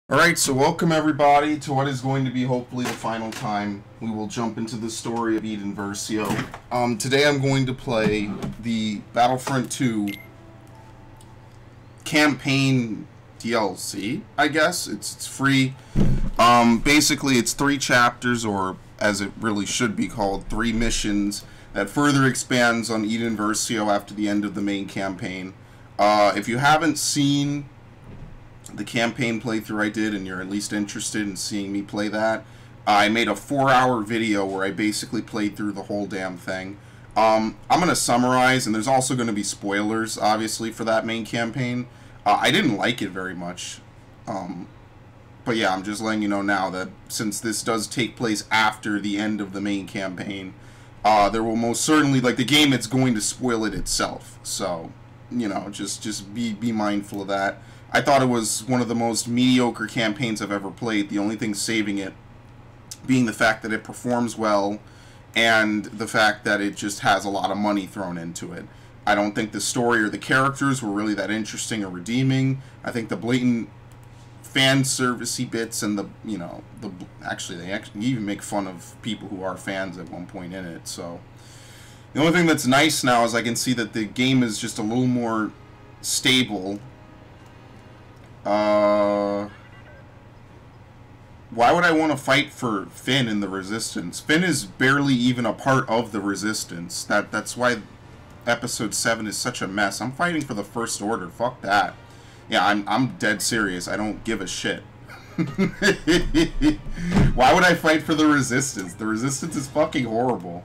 Alright, so welcome everybody to what is going to be hopefully the final time we will jump into the story of Eden Versio. Today I'm going to play the Battlefront 2 campaign DLC, I guess. It's free. Basically it's 3 chapters, or as it really should be called, 3 missions that further expands on Eden Versio after the end of the main campaign. If you haven't seen the campaign playthrough I did, and you're at least interested in seeing me play that, I made a 4-hour video where I basically played through the whole damn thing. I'm going to summarize, and there's also going to be spoilers, obviously, for that main campaign. I didn't like it very much. But yeah, I'm just letting you know now that since this does take place after the end of the main campaign, there will most certainly, like, the game, it's going to spoil it itself. So, you know, just be mindful of that. I thought it was one of the most mediocre campaigns I've ever played. The only thing saving it being the fact that it performs well and the fact that it just has a lot of money thrown into it. I don't think the story or the characters were really that interesting or redeeming. I think the blatant fan servicey bits and the, you know, actually they even make fun of people who are fans at one point in it. So the only thing that's nice now is I can see that the game is just a little more stable. Why would I want to fight for Finn in the Resistance? Finn is barely even a part of the Resistance. That's why Episode 7 is such a mess. I'm fighting for the First Order. Fuck that. Yeah, I'm dead serious. I don't give a shit. Why would I fight for the Resistance? The Resistance is fucking horrible.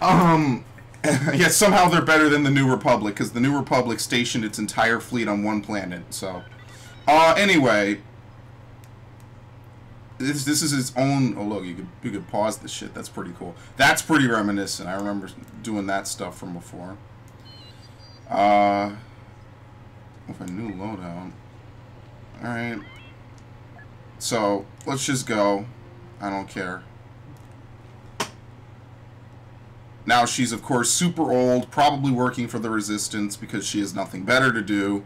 Yeah, somehow they're better than the New Republic, because the New Republic stationed its entire fleet on one planet, so. Anyway. This is its own... Oh, look, you could pause this shit. That's pretty cool. That's pretty reminiscent. I remember doing that stuff from before. With a new loadout. Alright. So, let's just go. I don't care. Now she's, of course, super old, probably working for the Resistance because she has nothing better to do.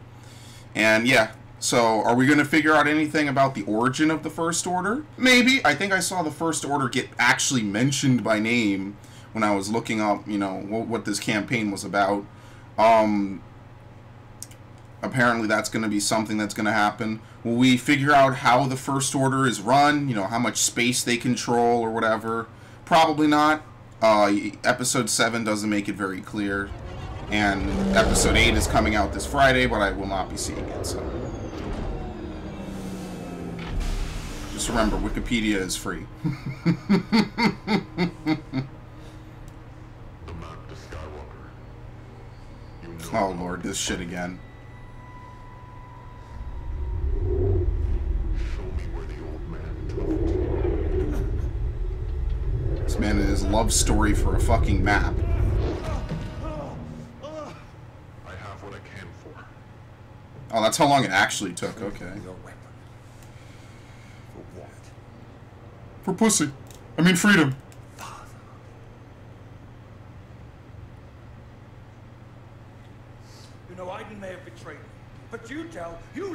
And, yeah. So, are we going to figure out anything about the origin of the First Order? Maybe. I think I saw the First Order get actually mentioned by name when I was looking up, you know, what this campaign was about. Apparently that's going to be something that's going to happen. Will we figure out how the First Order is run? You know, how much space they control or whatever? Probably not. Episode 7 doesn't make it very clear. And Episode 8 is coming out this Friday, but I will not be seeing it, so. Just remember, Wikipedia is free. Oh lord, this shit again. This man and his love story for a fucking map. I have what I came for. Oh, that's how long it actually took. Okay. For what? For pussy. I mean freedom. You know, Aiden may have betrayed me, but you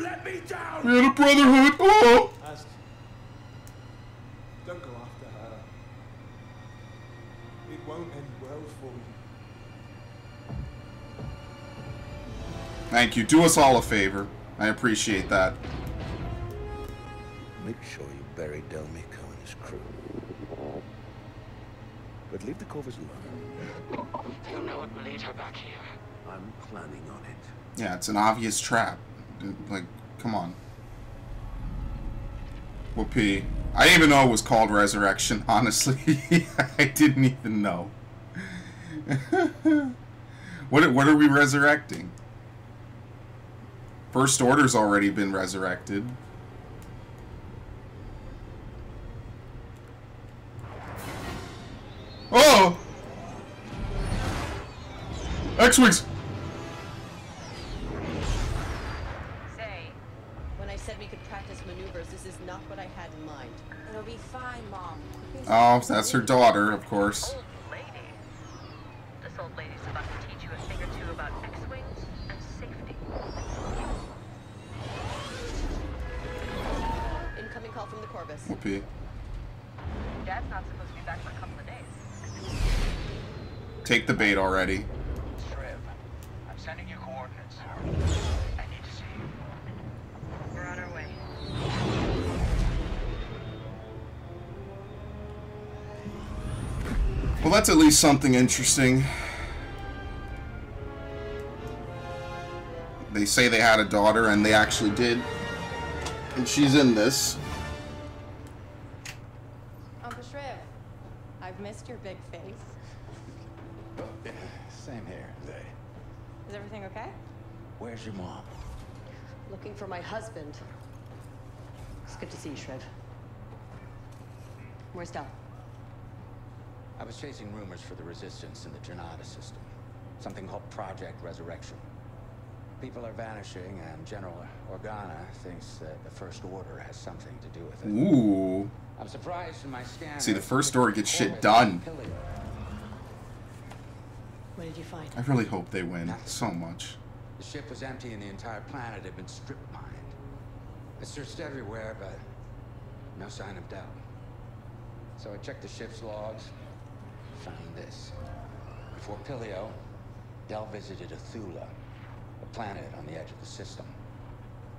let me down! We had a brotherhood! Oh! Don't go after her. It won't end well for you. Thank you. Do us all a favor. I appreciate that. Make sure you bury Delmico and his crew. But leave the Corvus alone. You know what will lead her back here. I'm planning on it. Yeah, it's an obvious trap. Like, come on. Whoopee. I didn't even know it was called Resurrection, honestly. I didn't even know. What are we resurrecting? First Order's already been resurrected. Oh! X-Wings! Say, when I said we could practice maneuvers, this is not what I had in mind. It'll be fine, Mom. Oh, that's her daughter, of course. Old lady. This old lady's about to teach you a thing or two about X-Wings and safety. Corvus. Whoopee. Dad's not supposed to be back for a couple of days. Take the bait already. Shriv, I'm sending you coordinates. I need to see you. We're on our way. Well, that's at least something interesting. They say they had a daughter, and they actually did. And she's in this. Uncle Shriv, I've missed your big face. Same here, Zay. Is everything okay? Where's your mom? Looking for my husband. It's good to see you, Shriv. Where's Del? I was chasing rumors for the resistance in the Janata system. Something called Project Resurrection. People are vanishing, and General Organa thinks that the First Order has something to do with it. Ooh. I'm surprised in my scan. See, the First Order gets shit done. What did you find? I really hope they win so much. The ship was empty and the entire planet had been strip mined. I searched everywhere, but no sign of Del. So I checked the ship's logs, found this. Before Pilio, Del visited Athula, a planet on the edge of the system.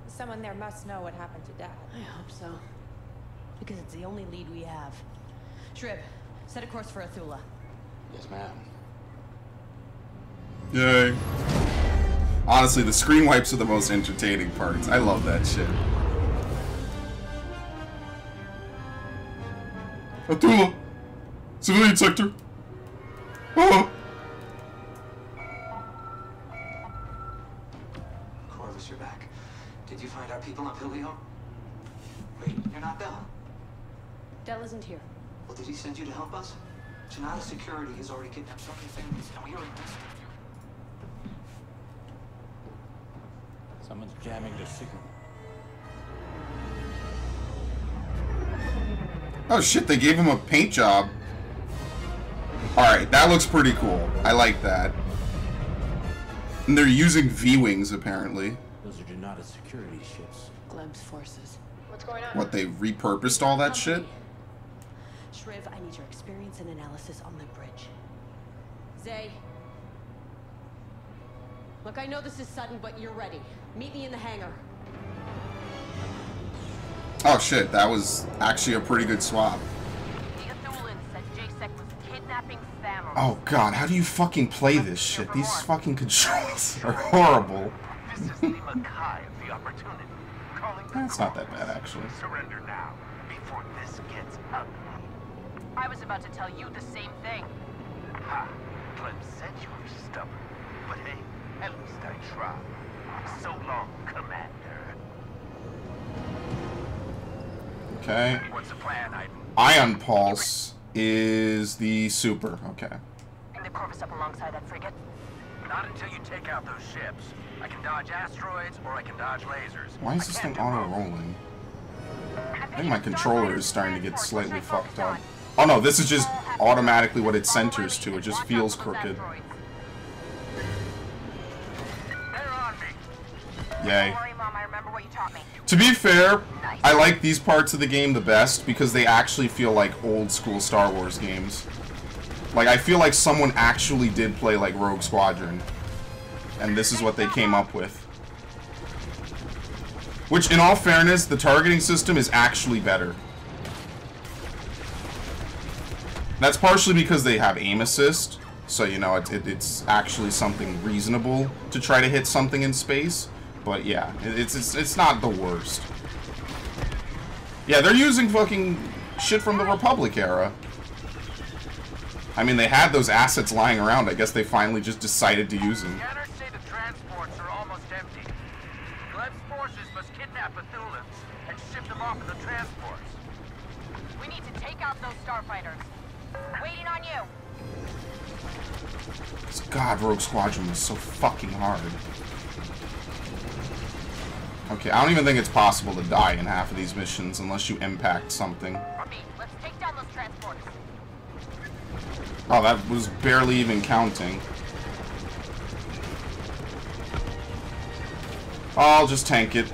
Someone there must know what happened to Dad. I hope so. Because it's the only lead we have. Shriv, set a course for Athula. Yes, ma'am. Yay. Honestly, the screen wipes are the most entertaining parts. I love that shit. Athula! Civilian sector! Oh! Corvus, you're back. Did you find our people on Pilio? Wait, you're not Del. Del isn't here. Well, did he send you to help us? Janata Security has already kidnapped so many families, and we are in risk. Someone's jamming the signal. Oh shit, they gave him a paint job. Alright, that looks pretty cool. I like that. And they're using V-Wings, apparently. Those are Janata security ships. Gleb's forces. What's going on? What, they repurposed all that shit? Shriv, I need your experience and analysis on the bridge. Zay. Look, I know this is sudden, but you're ready. Meet me in the hangar. Oh shit, that was actually a pretty good swap. The Athulans said JSEC was kidnapping families. Oh god, how do you fucking play this shit? These fucking controls are horrible. This is the Makai of the opportunity. Calling That's not that bad, actually. Surrender now, before this gets ugly. I was about to tell you the same thing. Ha! Clem said you were stubborn. But hey, at least I tried. So long, Commander. Okay. What's the plan, Iden? Ion Pulse is the super. Okay. Bring the Corvus up alongside that frigate. Not until you take out those ships. I can dodge asteroids or I can dodge lasers. Why is this thing auto-rolling? I think my controller is starting to get slightly fucked up. Oh no, this is just automatically what it centers to. It just feels crooked. They're on me. Yay. Don't worry, Mom, I remember what you taught me. To be fair, I like these parts of the game the best because they actually feel like old school Star Wars games. Like, I feel like someone actually did play like Rogue Squadron. And this is what they came up with. Which, in all fairness, the targeting system is actually better. That's partially because they have aim assist. So, you know, it's actually something reasonable to try to hit something in space. But yeah, it's not the worst. Yeah, they're using fucking shit from the Republic era. I mean, they had those assets lying around. I guess they finally just decided to use them. Scanners say the transports are almost empty. Gleb's forces must kidnap Athulans and ship them off in the transports. We need to take out those starfighters. Waiting on you. God, Rogue Squadron was so fucking hard. Okay, I don't even think it's possible to die in half of these missions unless you impact something. Repeat, let's take down those transports. Oh, that was barely even counting. I'll just tank it.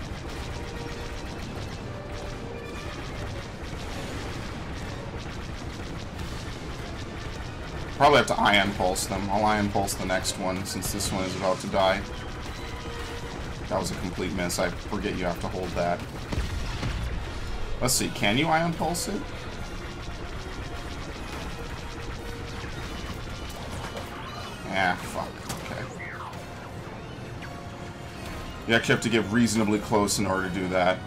Probably have to ion pulse them. I'll ion pulse the next one since this one is about to die. That was a complete miss. I forget you have to hold that. Let's see, can you ion pulse it? Ah, fuck. Okay. You actually have to get reasonably close in order to do that.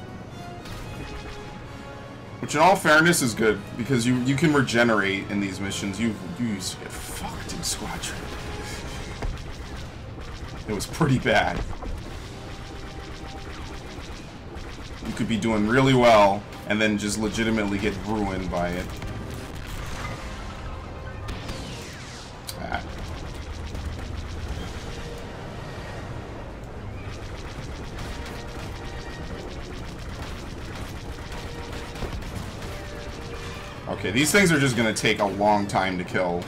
Which, in all fairness, is good, because you can regenerate in these missions. You used to get fucked in Squadron. It was pretty bad. You could be doing really well, and then just legitimately get ruined by it. Ah. Okay, these things are just gonna take a long time to kill.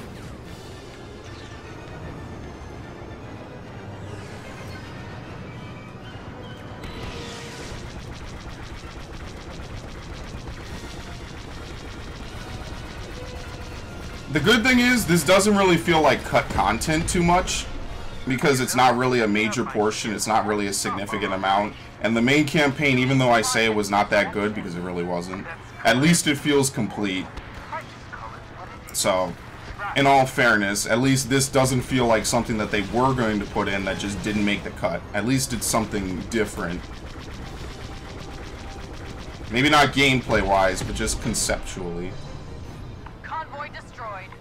The good thing is, this doesn't really feel like cut content too much, because it's not really a major portion, it's not really a significant amount. And the main campaign, even though I say it was not that good, because it really wasn't, at least it feels complete. So, in all fairness, at least this doesn't feel like something that they were going to put in that just didn't make the cut. At least it's something different. Maybe not gameplay-wise, but just conceptually. Convoy destroyed.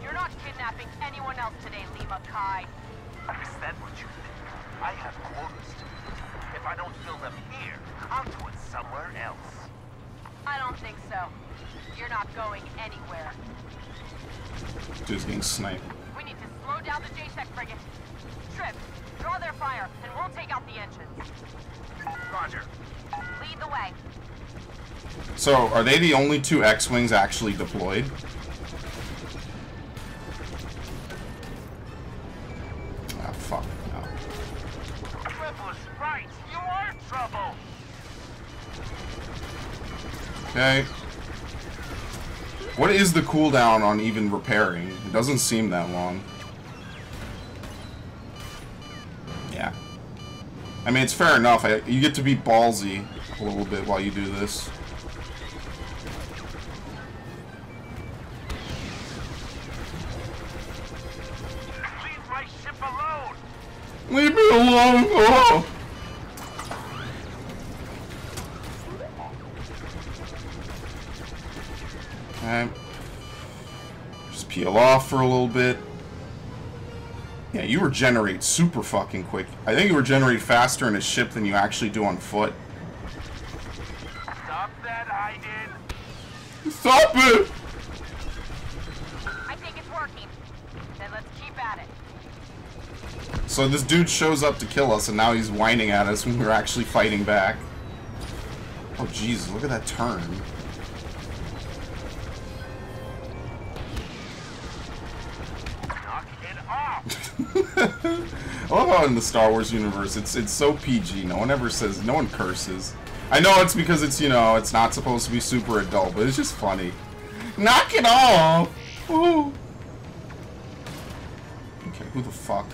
You're not kidnapping anyone else today, Lima Kai. Understand what you think? I have orders to do. If I don't fill them here, I'll do it somewhere else. I don't think so. You're not going anywhere. Dude's getting sniped. We need to slow down the JSEC frigate. Trip, draw their fire, and we'll take out the engines. Roger. Lead the way. So, are they the only two X-Wings actually deployed? Ah, fuck. No. Trip was right. You are in trouble. Okay. What is the cooldown on even repairing? It doesn't seem that long. Yeah. I mean, it's fair enough. You get to be ballsy a little bit while you do this. Leave my ship alone. Leave me alone! Oh! Okay. Just peel off for a little bit. Yeah, you regenerate super fucking quick. I think you regenerate faster in a ship than you actually do on foot. Stop that, Aiden. Stop it! I think it's working. Then let's keep at it. So this dude shows up to kill us, and now he's whining at us when we're actually fighting back. Oh, Jesus, look at that turn. Knock it off. I love how in the Star Wars universe, it's so PG. No one ever says, no one curses. I know it's because it's, you know, it's not supposed to be super adult, but it's just funny. Knock it off! Ooh. Okay, who the fuck?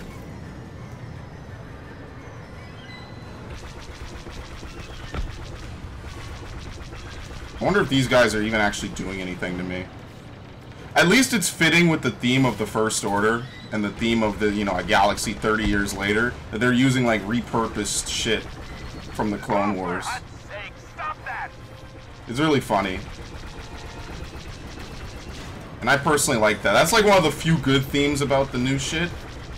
I wonder if these guys are even actually doing anything to me. At least it's fitting with the theme of the First Order and the theme of the, you know, a galaxy 30 years later, that they're using, like, repurposed shit from the Clone Wars. For God's sake, stop that. It's really funny. And I personally like that. That's like one of the few good themes about the new shit.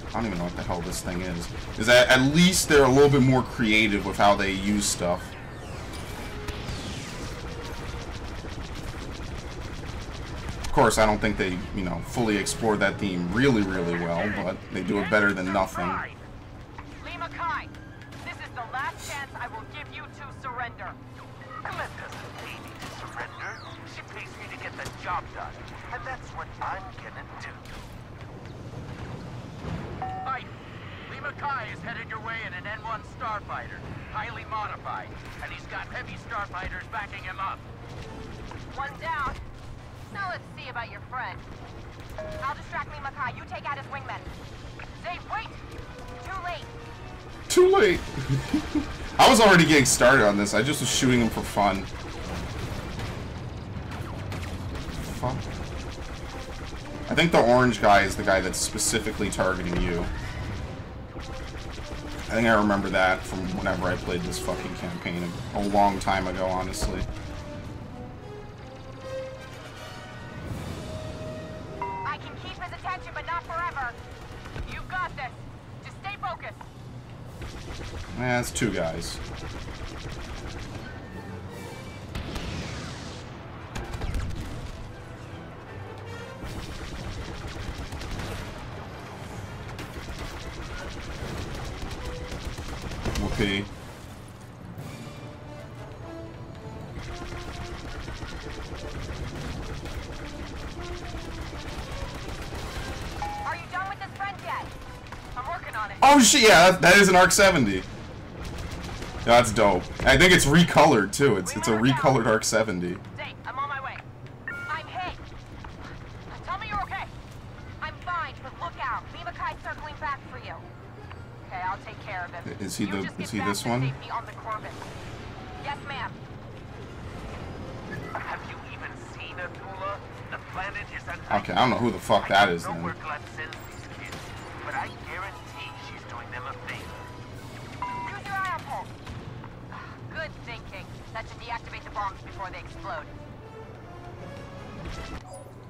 I don't even know what the hell this thing is. Is that at least they're a little bit more creative with how they use stuff. Of course, I don't think they, you know, fully explored that theme really, really well, but they do it better than nothing. Lima Kai, this is the last chance I will give you to surrender. Glenn doesn't pay me to surrender. She pays me to get the job done. And that's what I'm gonna do. Hi. Lima Kai is headed your way in an N1 starfighter. Highly modified. And he's got heavy starfighters backing him up. One down. Now let's see about your friend. I'll distract Lee Mackay. You take out his wingmen. Say, wait! Too late. Too late. I was already getting started on this. I just was shooting him for fun. Fuck. I think the orange guy is the guy that's specifically targeting you. I think I remember that from whenever I played this fucking campaign a long time ago, honestly. I can keep his attention, but not forever. You've got this. Just stay focused. Yeah, it's two guys. Whoopee. Are you done with this friend yet? I'm working on it. Oh shit, yeah, that is an Arc 70. Yeah, that's dope. I think it's recolored too. It's a recolored Arc 70. Say, I'm on my way. I'm hit. Tell me you're okay. I'm fine, but look out. Lee Mackay's circling back for you. Okay, I'll take care of him. Is he You the just is get he back this to one? safety on the Corvus. Yes, ma'am. Have you even seen Atula? The planet is an Okay, I don't know who the fuck that is I don't know then. where Gleb sends these kids, but I guarantee she's doing them a favor. Use your ion pulse. Good thinking. That should deactivate the bombs before they explode.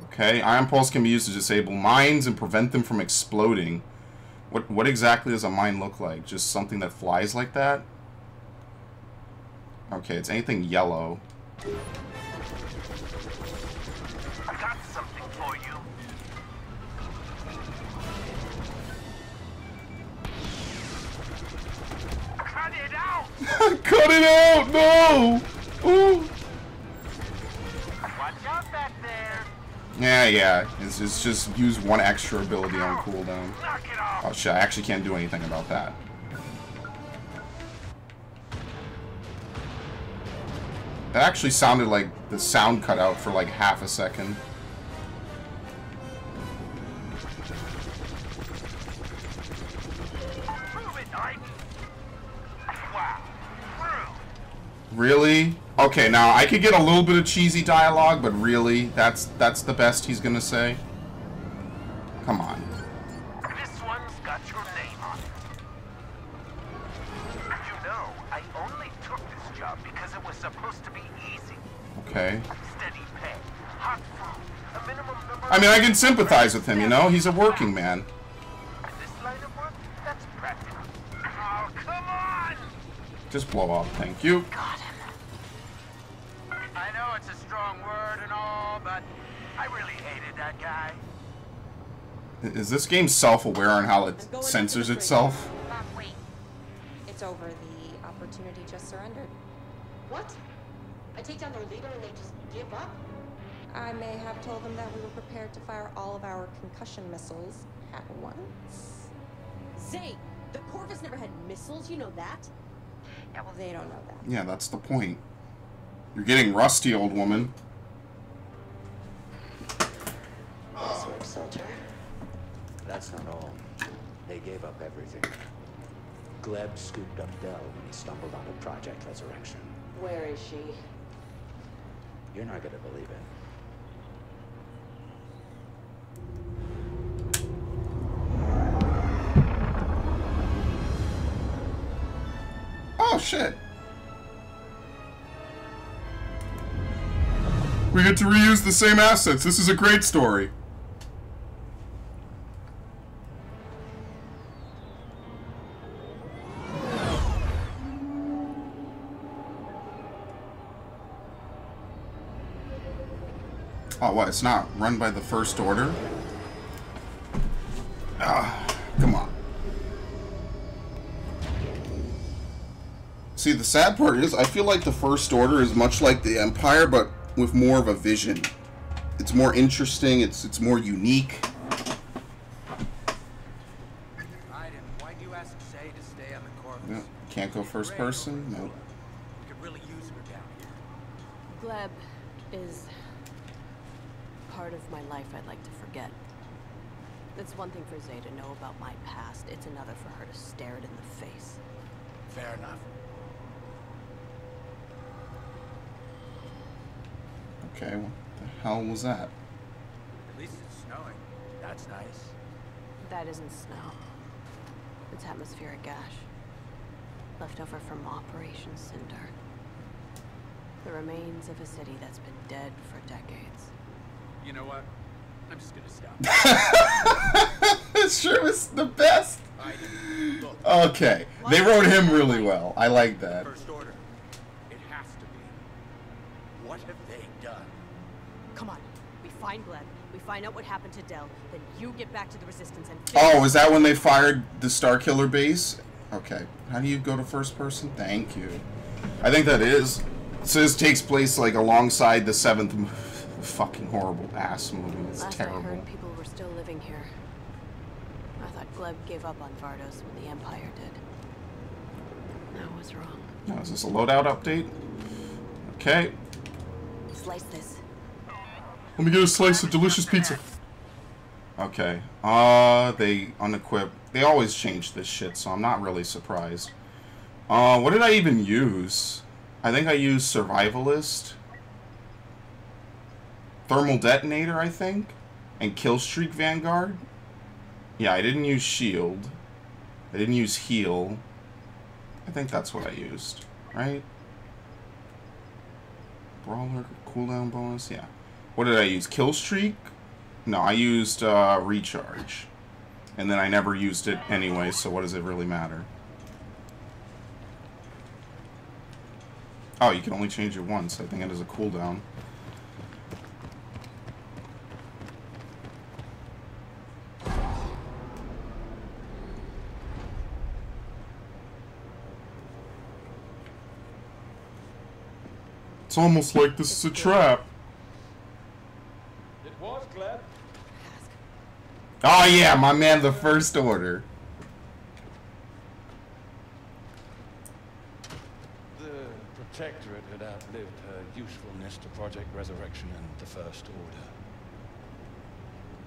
Okay, Ion Pulse can be used to disable mines and prevent them from exploding. What exactly does a mine look like? Just something that flies like that? Okay, it's anything yellow. I got something for you. Cut it out! Cut it out! No! Ooh. Watch out back there! Yeah. It's just use one extra ability on cooldown. Knock it off! Oh shit, I actually can't do anything about that. That actually sounded like the sound cut out for like half a second. Prove it, Ike! Wow. Through. Really? Okay, now I could get a little bit of cheesy dialogue, but really, that's the best he's gonna say? Come on. This one's got your name on it. You know, I only took this job because it was supposed to be easy. Okay. Steady pay, hot food, a minimum number. I mean, I can sympathize with him, you know? He's a working man. In this line of work, that's practical. Oh, come on! Just blow up, thank you. Got him. I know it's a strong word and all, but I really hated that guy. Is this game self-aware on how it censors itself? Mom, wait. It's over. The opportunity just surrendered. What? I take down their leader and they just give up? I may have told them that we were prepared to fire all of our concussion missiles at once. Zay, the Corvus never had missiles, you know that? Yeah, well, they don't know that. Yeah, that's the point. You're getting rusty, old woman. Nice work, soldier. That's not all. They gave up everything. Gleb scooped up Dell when he stumbled onto Project Resurrection. Where is she? You're not gonna believe it. Oh, shit. We get to reuse the same assets. This is a great story. Oh, what? It's not run by the First Order? Ah, come on. See, the sad part is, I feel like the First Order is much like the Empire, but with more of a vision. It's more interesting, it's more unique. Why'd you ask Shay to stay on the Corvus? Yeah, can't go first person? No. We could really use her down here. Gleb is part of my life I'd like to forget. It's one thing for Zay to know about my past. It's another for her to stare it in the face. Fair enough. Okay, what the hell was that? At least it's snowing. That's nice. That isn't snow. It's atmospheric ash. Left over from Operation Cinder. The remains of a city that's been dead for decades. You know what? I'm just gonna stop. It sure was the best. Look, Okay, they wrote him really well. I like that. First order. It has to be. What have they done? Come on. We find Gleb. We find out what happened to Del. Then you get back to the Resistance and... Oh, is that when they fired the Starkiller base? Okay. How do you go to first person? Thank you. I think that is. It says takes place like alongside the 7th fucking horrible ass movie. It's Last terrible. I heard, people were still living here. I thought Gleb gave up on Vardos when the Empire did. I was wrong. Now, is this a loadout update? Okay. Slice this. Let me get a slice of delicious pizza. Okay. They unequip. They always change this shit, so I'm not really surprised. What did I even use? I think I used Survivalist. Thermal Detonator, I think. And Killstreak Vanguard. Yeah, I didn't use Shield. I didn't use Heal. I think that's what I used, right? Brawler, cooldown bonus, yeah. What did I use? Killstreak? No, I used Recharge. And then I never used it anyway, so what does it really matter? Oh, you can only change it once. I think it is a cooldown. It's almost like this is a trap. It was Gleb. Oh yeah, my man, the First Order. The Protectorate had outlived her usefulness to Project Resurrection and the First Order.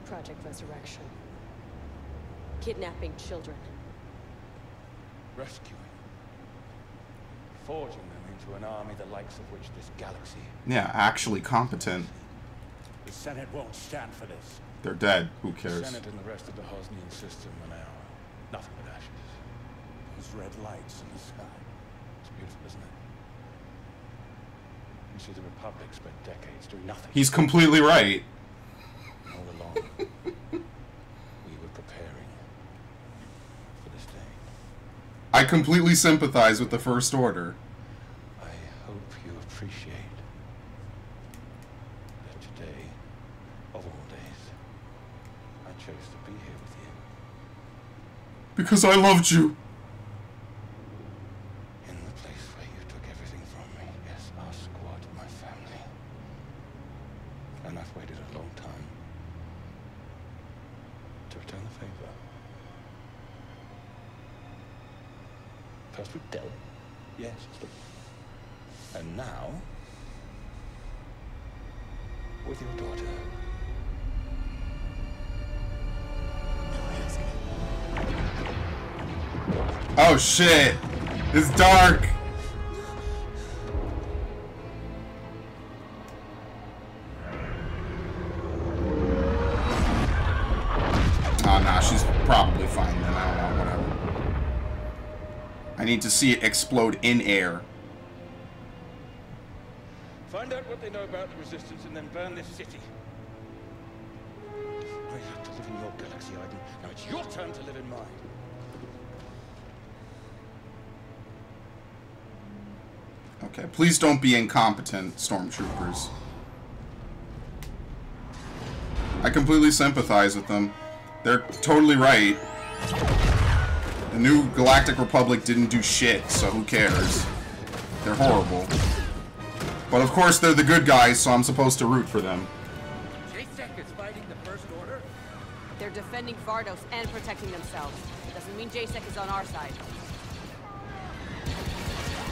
Project Resurrection. Kidnapping children. Rescuing. Forging them into an army the likes of which this galaxy... Yeah, actually competent. The Senate won't stand for this. They're dead. Who The cares? Senate and the rest of the Hosnian system are now nothing but ashes. Those red lights in the sky. It's beautiful, isn't it? You see, the Republic spent decades doing nothing. He's completely right. All along, we were preparing for this day. I completely sympathize with the First Order. I hope you appreciate that today, of all days, I chose to be here with you. Because I loved you. In the place where you took everything from me. Yes, our squad, my family. And I've waited a long time to return the favor. First with Del. Yes, and now with your daughter. Oh shit! It's dark! Oh nah, she's probably fine then. I don't know, whatever. I need to see it explode in air. Find out what they know about the Resistance and then burn this city. I had to live in your galaxy, Aiden. Now it's your turn to live in mine. Okay, please don't be incompetent, stormtroopers. I completely sympathize with them. They're totally right. The new Galactic Republic didn't do shit, so who cares? They're horrible. But of course they're the good guys, so I'm supposed to root for them. JSEC is fighting the First Order? They're defending Vardos and protecting themselves. Doesn't mean JSEC is on our side.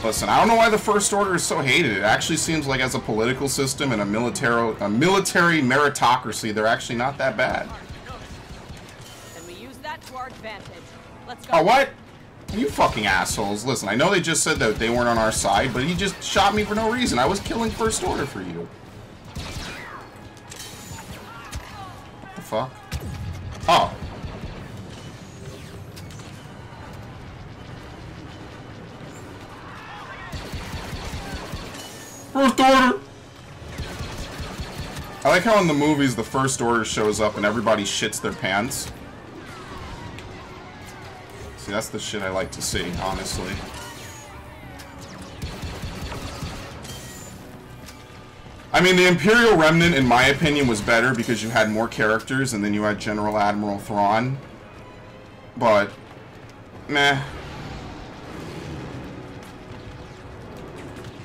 Listen, I don't know why the First Order is so hated. It actually seems like as a political system and a military meritocracy, they're actually not that bad. Then we use that to our advantage. Let's go. Oh, what? You fucking assholes. Listen, I know they just said that they weren't on our side, but he just shot me for no reason. I was killing First Order for you. What the fuck? Oh. First Order! I like how in the movies the First Order shows up and everybody shits their pants. See, that's the shit I like to see, honestly. I mean, the Imperial Remnant, in my opinion, was better because you had more characters and then you had General Admiral Thrawn. But, meh.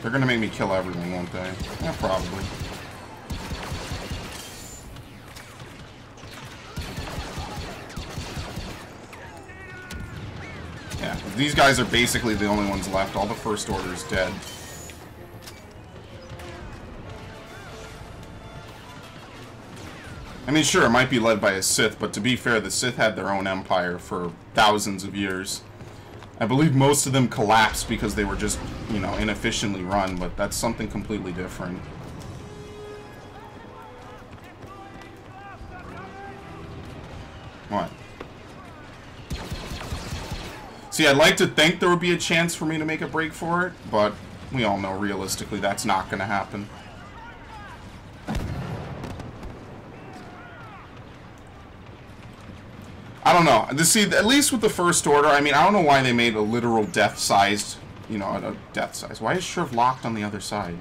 They're gonna make me kill everyone, won't they? Yeah, probably. Yeah, these guys are basically the only ones left. All the First Order is dead. I mean, sure, it might be led by a Sith, but to be fair, the Sith had their own empire for thousands of years. I believe most of them collapsed because they were just, you know, inefficiently run, but that's something completely different. What? See, I'd like to think there would be a chance for me to make a break for it, but we all know realistically that's not going to happen. I don't know. See, at least with the First Order, I mean, I don't know why they made a literal death-sized, you know, a death-size. Why is Shriv locked on the other side?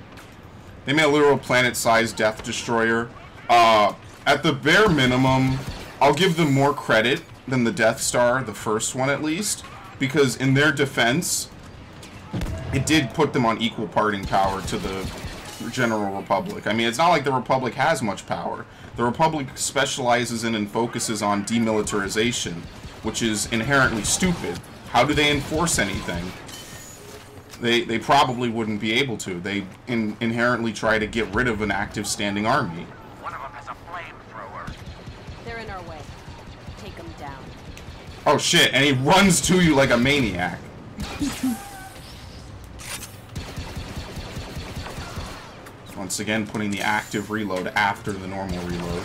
They made a literal planet-sized Death Destroyer. At the bare minimum, I'll give them more credit than the Death Star, the first one at least, because in their defense, it did put them on equal parting power to the General Republic. I mean, it's not like the Republic has much power. The Republic specializes in and focuses on demilitarization, which is inherently stupid. How do they enforce anything? They probably wouldn't be able to. They inherently try to get rid of an active standing army. One of them has a flamethrower. They're in our way. Take them down. Oh shit, and he runs to you like a maniac. Once again, putting the active reload after the normal reload.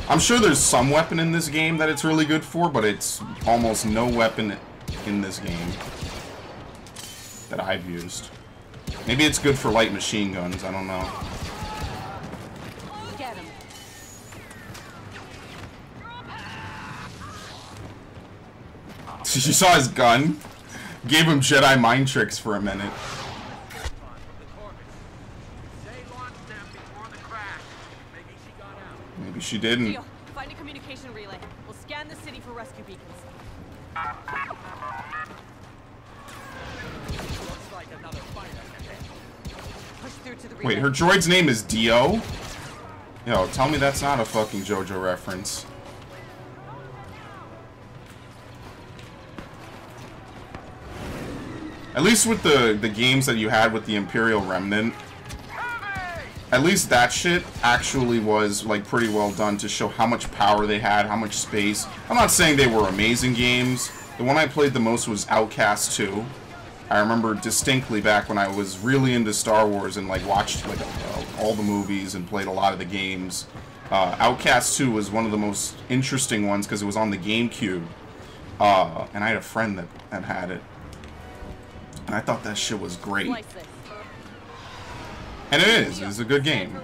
I'm sure there's some weapon in this game that it's really good for, but it's almost no weapon in this game that I've used. Maybe it's good for light machine guns, I don't know. Get him. You saw his gun? Gave him Jedi mind tricks for a minute. Maybe she didn't. Deal. Find a communication relay. We'll scan the city for rescue beacons. Looks like another fighter. Push through to the relay. Wait, her droid's name is Dio? Yo, tell me that's not a fucking JoJo reference. At least with the games that you had with the Imperial Remnant, at least that shit actually was like pretty well done to show how much power they had, how much space. I'm not saying they were amazing games. The one I played the most was Outcast 2. I remember distinctly back when I was really into Star Wars and like watched like all the movies and played a lot of the games. Outcast 2 was one of the most interesting ones because it was on the GameCube. And I had a friend that had it. And I thought that shit was great. And it is. It's a good game.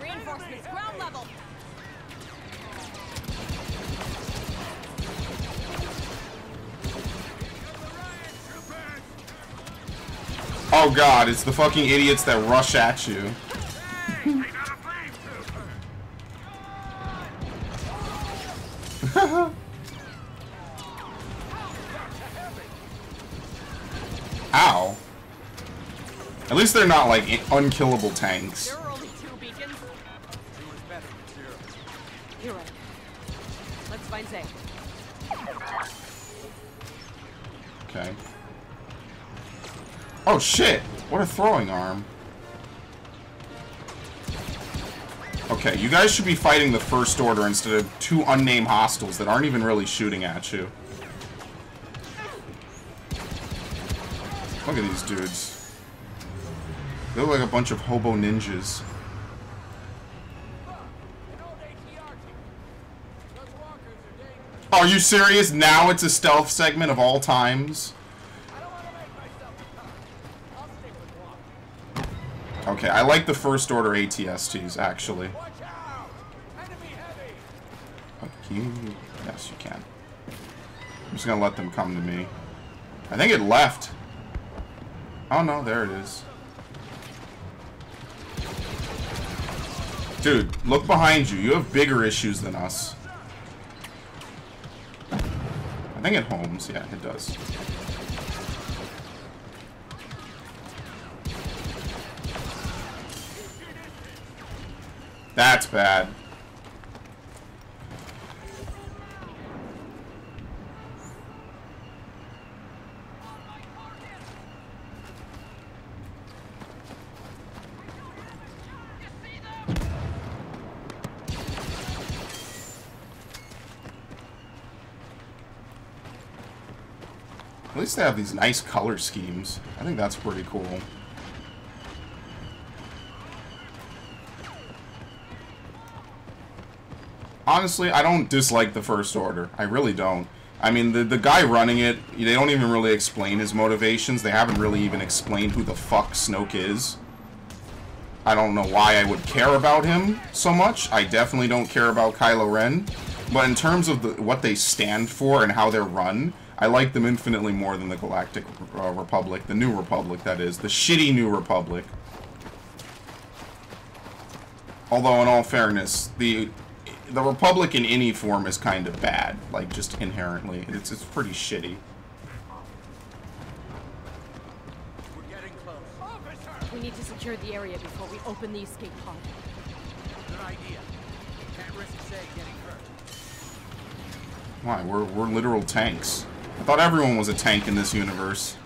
Reinforcements, ground level. Oh god, it's the fucking idiots that rush at you. Ow. At least they're not like unkillable tanks. There are only 2 beacons. 2 is better than 0. You're right. Let's find find Zay. Okay. Oh shit! What a throwing arm. Okay, you guys should be fighting the First Order instead of two unnamed hostiles that aren't even really shooting at you. Look at these dudes. They look like a bunch of hobo ninjas. Are you serious? Now it's a stealth segment of all times? Okay, I like the First Order ATSTs, actually. Can you? Yes, you can. I'm just gonna let them come to me. I think it left. Oh no, there it is. Dude, look behind you. You have bigger issues than us. I think it homes. Yeah, it does. That's bad. At least they have these nice color schemes. I think that's pretty cool. Honestly, I don't dislike the First Order. I really don't. I mean, the guy running it, they don't even really explain his motivations. They haven't really even explained who the fuck Snoke is. I don't know why I would care about him so much. I definitely don't care about Kylo Ren. But in terms of what they stand for and how they're run, I like them infinitely more than the Galactic Republic. The New Republic, that is. The shitty New Republic. Although, in all fairness, the Republic in any form is kind of bad. Like, just inherently. It's pretty shitty. We're getting close. Officer! We need to secure the area before we open the escape pod. Good idea. Can't risk Zay getting hurt. Why? We're literal tanks. I thought everyone was a tank in this universe.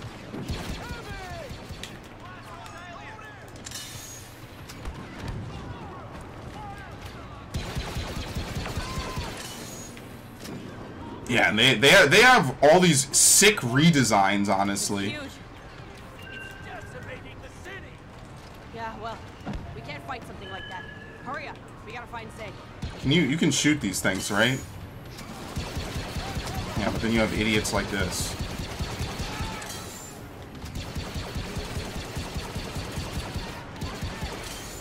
Yeah, and they have all these sick redesigns, honestly. Huge. It's decimating the city. Yeah, well, we can't fight something like that. Hurry up. We gotta find Zay. You can shoot these things, right? Yeah, but then you have idiots like this.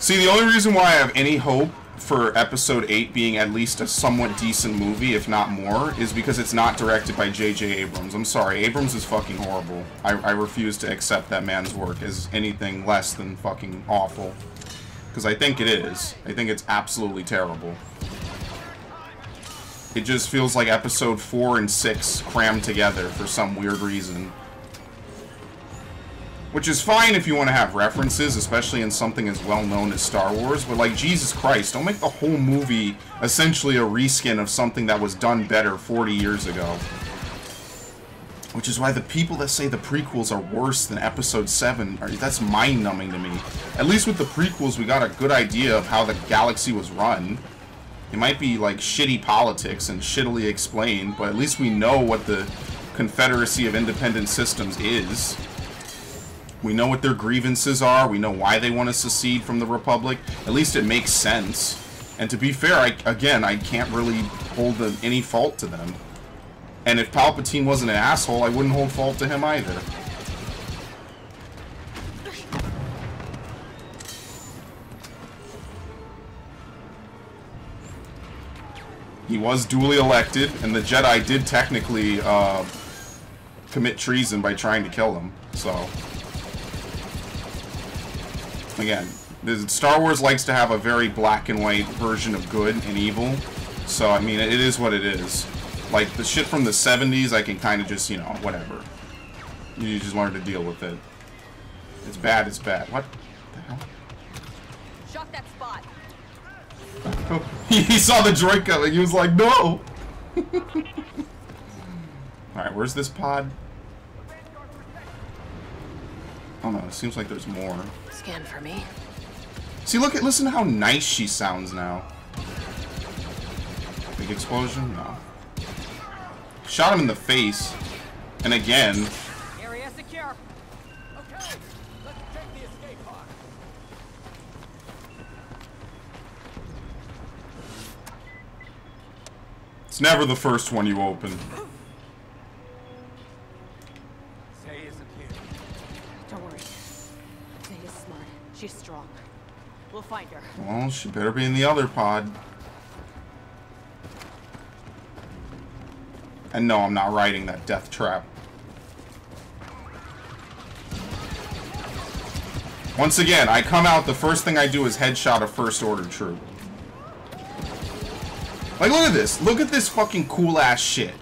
See, the only reason why I have any hope for Episode 8 being at least a somewhat decent movie, if not more, is because it's not directed by J.J. Abrams. I'm sorry, Abrams is fucking horrible. I refuse to accept that man's work as anything less than fucking awful. Because I think it is. I think it's absolutely terrible. It just feels like Episode 4 and 6 crammed together for some weird reason. Which is fine if you want to have references, especially in something as well-known as Star Wars, but like, Jesus Christ, don't make the whole movie essentially a reskin of something that was done better 40 years ago. Which is why the people that say the prequels are worse than Episode 7, that's mind-numbing to me. At least with the prequels, we got a good idea of how the galaxy was run. It might be like shitty politics and shittily explained, but at least we know what the Confederacy of Independent Systems is. We know what their grievances are. We know why they want to secede from the Republic. At least it makes sense. And to be fair, I can't really hold any fault to them. And if Palpatine wasn't an asshole, I wouldn't hold fault to him either. He was duly elected, and the Jedi did technically commit treason by trying to kill him. So, again, Star Wars likes to have a very black and white version of good and evil. So, I mean, it is what it is. Like, the shit from the 70s, I can kind of just, you know, whatever. You just learn to deal with it. It's bad, it's bad. What the hell? Shot that spot. He saw the droid coming. He was like, no! Alright, where's this pod? Oh no, it seems like there's more. Scan for me. See, listen to how nice she sounds now. Big explosion? No. Shot him in the face. And again. Area secure. Okay, let's take the escape pod. It's never the first one you open. Say isn't here. Don't worry. Zay is smart. She's strong. We'll find her. Well, she better be in the other pod. And no, I'm not riding that death trap. Once again, I come out, the first thing I do is headshot a first order troop. Like, look at this. Look at this fucking cool ass shit.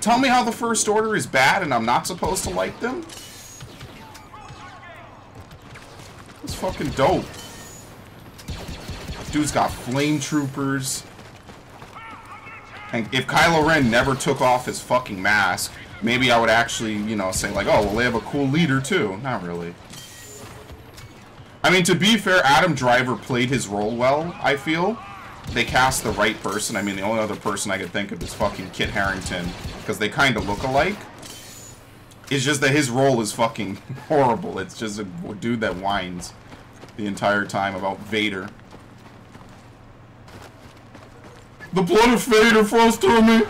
Tell me how the first order is bad and I'm not supposed to like them? It's fucking dope. Dude's got flame troopers. And if Kylo Ren never took off his fucking mask, maybe I would actually, you know, say like, oh, well, they have a cool leader too. Not really. I mean, to be fair, Adam Driver played his role well, I feel. They cast the right person. I mean, the only other person I could think of is fucking Kit Harington, because they kind of look alike. It's just that his role is fucking horrible. It's just a dude that whines the entire time about Vader. The blood of Vader flows through me!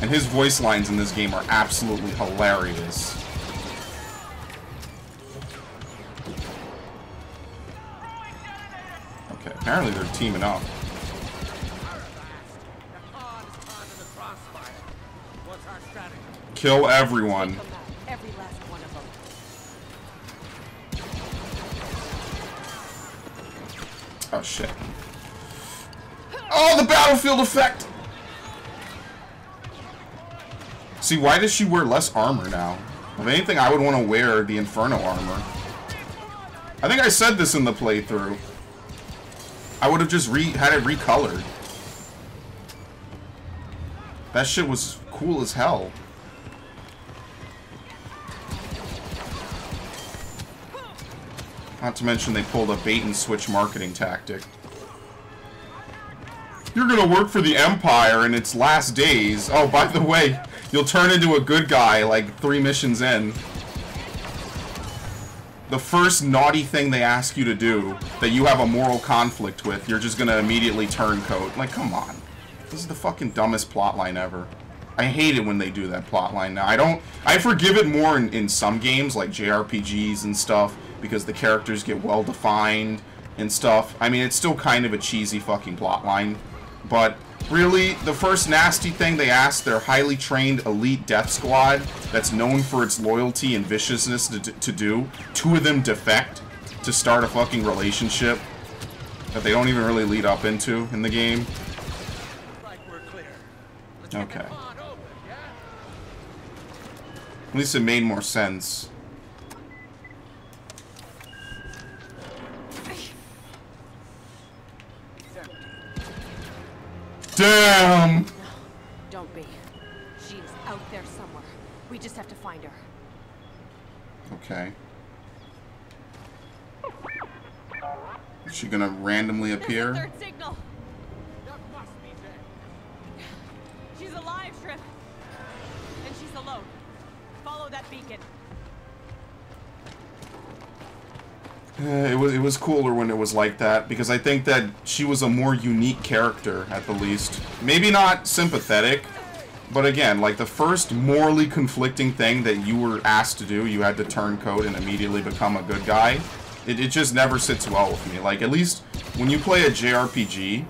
And his voice lines in this game are absolutely hilarious. Okay, apparently they're teaming up. Kill everyone. Every last one of them. Oh shit. Oh, the battlefield effect! See, why does she wear less armor now? If anything, I would want to wear the Inferno armor. I think I said this in the playthrough. I would have just had it recolored. That shit was cool as hell. Not to mention they pulled a bait and switch marketing tactic. You're gonna work for the Empire in its last days. Oh, by the way, you'll turn into a good guy like 3 missions in. The first naughty thing they ask you to do that you have a moral conflict with, you're just gonna immediately turncoat. Like, come on. This is the fucking dumbest plotline ever. I hate it when they do that plotline now. I forgive it more in some games like JRPGs and stuff because the characters get well defined and stuff. I mean, it's still kind of a cheesy fucking plotline. But really, the first nasty thing they ask their highly trained elite death squad that's known for its loyalty and viciousness to do, 2 of them defect to start a fucking relationship that they don't even really lead up into in the game. Okay. At least it made more sense. Damn! No, don't be. She is out there somewhere. We just have to find her. Okay. Is she gonna randomly appear? There's a third signal. She's alive, Shrimp. And she's alone. Follow that beacon. It was cooler when it was like that, because I think that she was a more unique character, at the least. Maybe not sympathetic, but again, like the first morally conflicting thing that you were asked to do, you had to turncoat and immediately become a good guy. It just never sits well with me. Like, at least when you play a JRPG,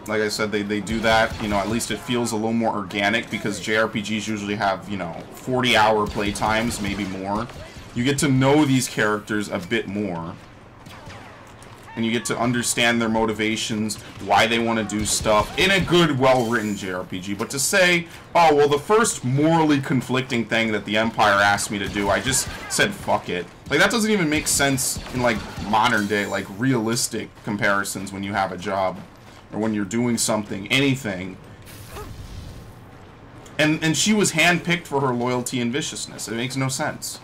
like I said, they do that, you know, at least it feels a little more organic, because JRPGs usually have, you know, 40-hour play times, maybe more. You get to know these characters a bit more. and you get to understand their motivations, why they want to do stuff, in a good, well-written JRPG. But to say, oh, well, the first morally conflicting thing that the Empire asked me to do, I just said, fuck it. Like, that doesn't even make sense in, like, modern day, like, realistic comparisons when you have a job, or when you're doing something, anything. And she was handpicked for her loyalty and viciousness. It makes no sense.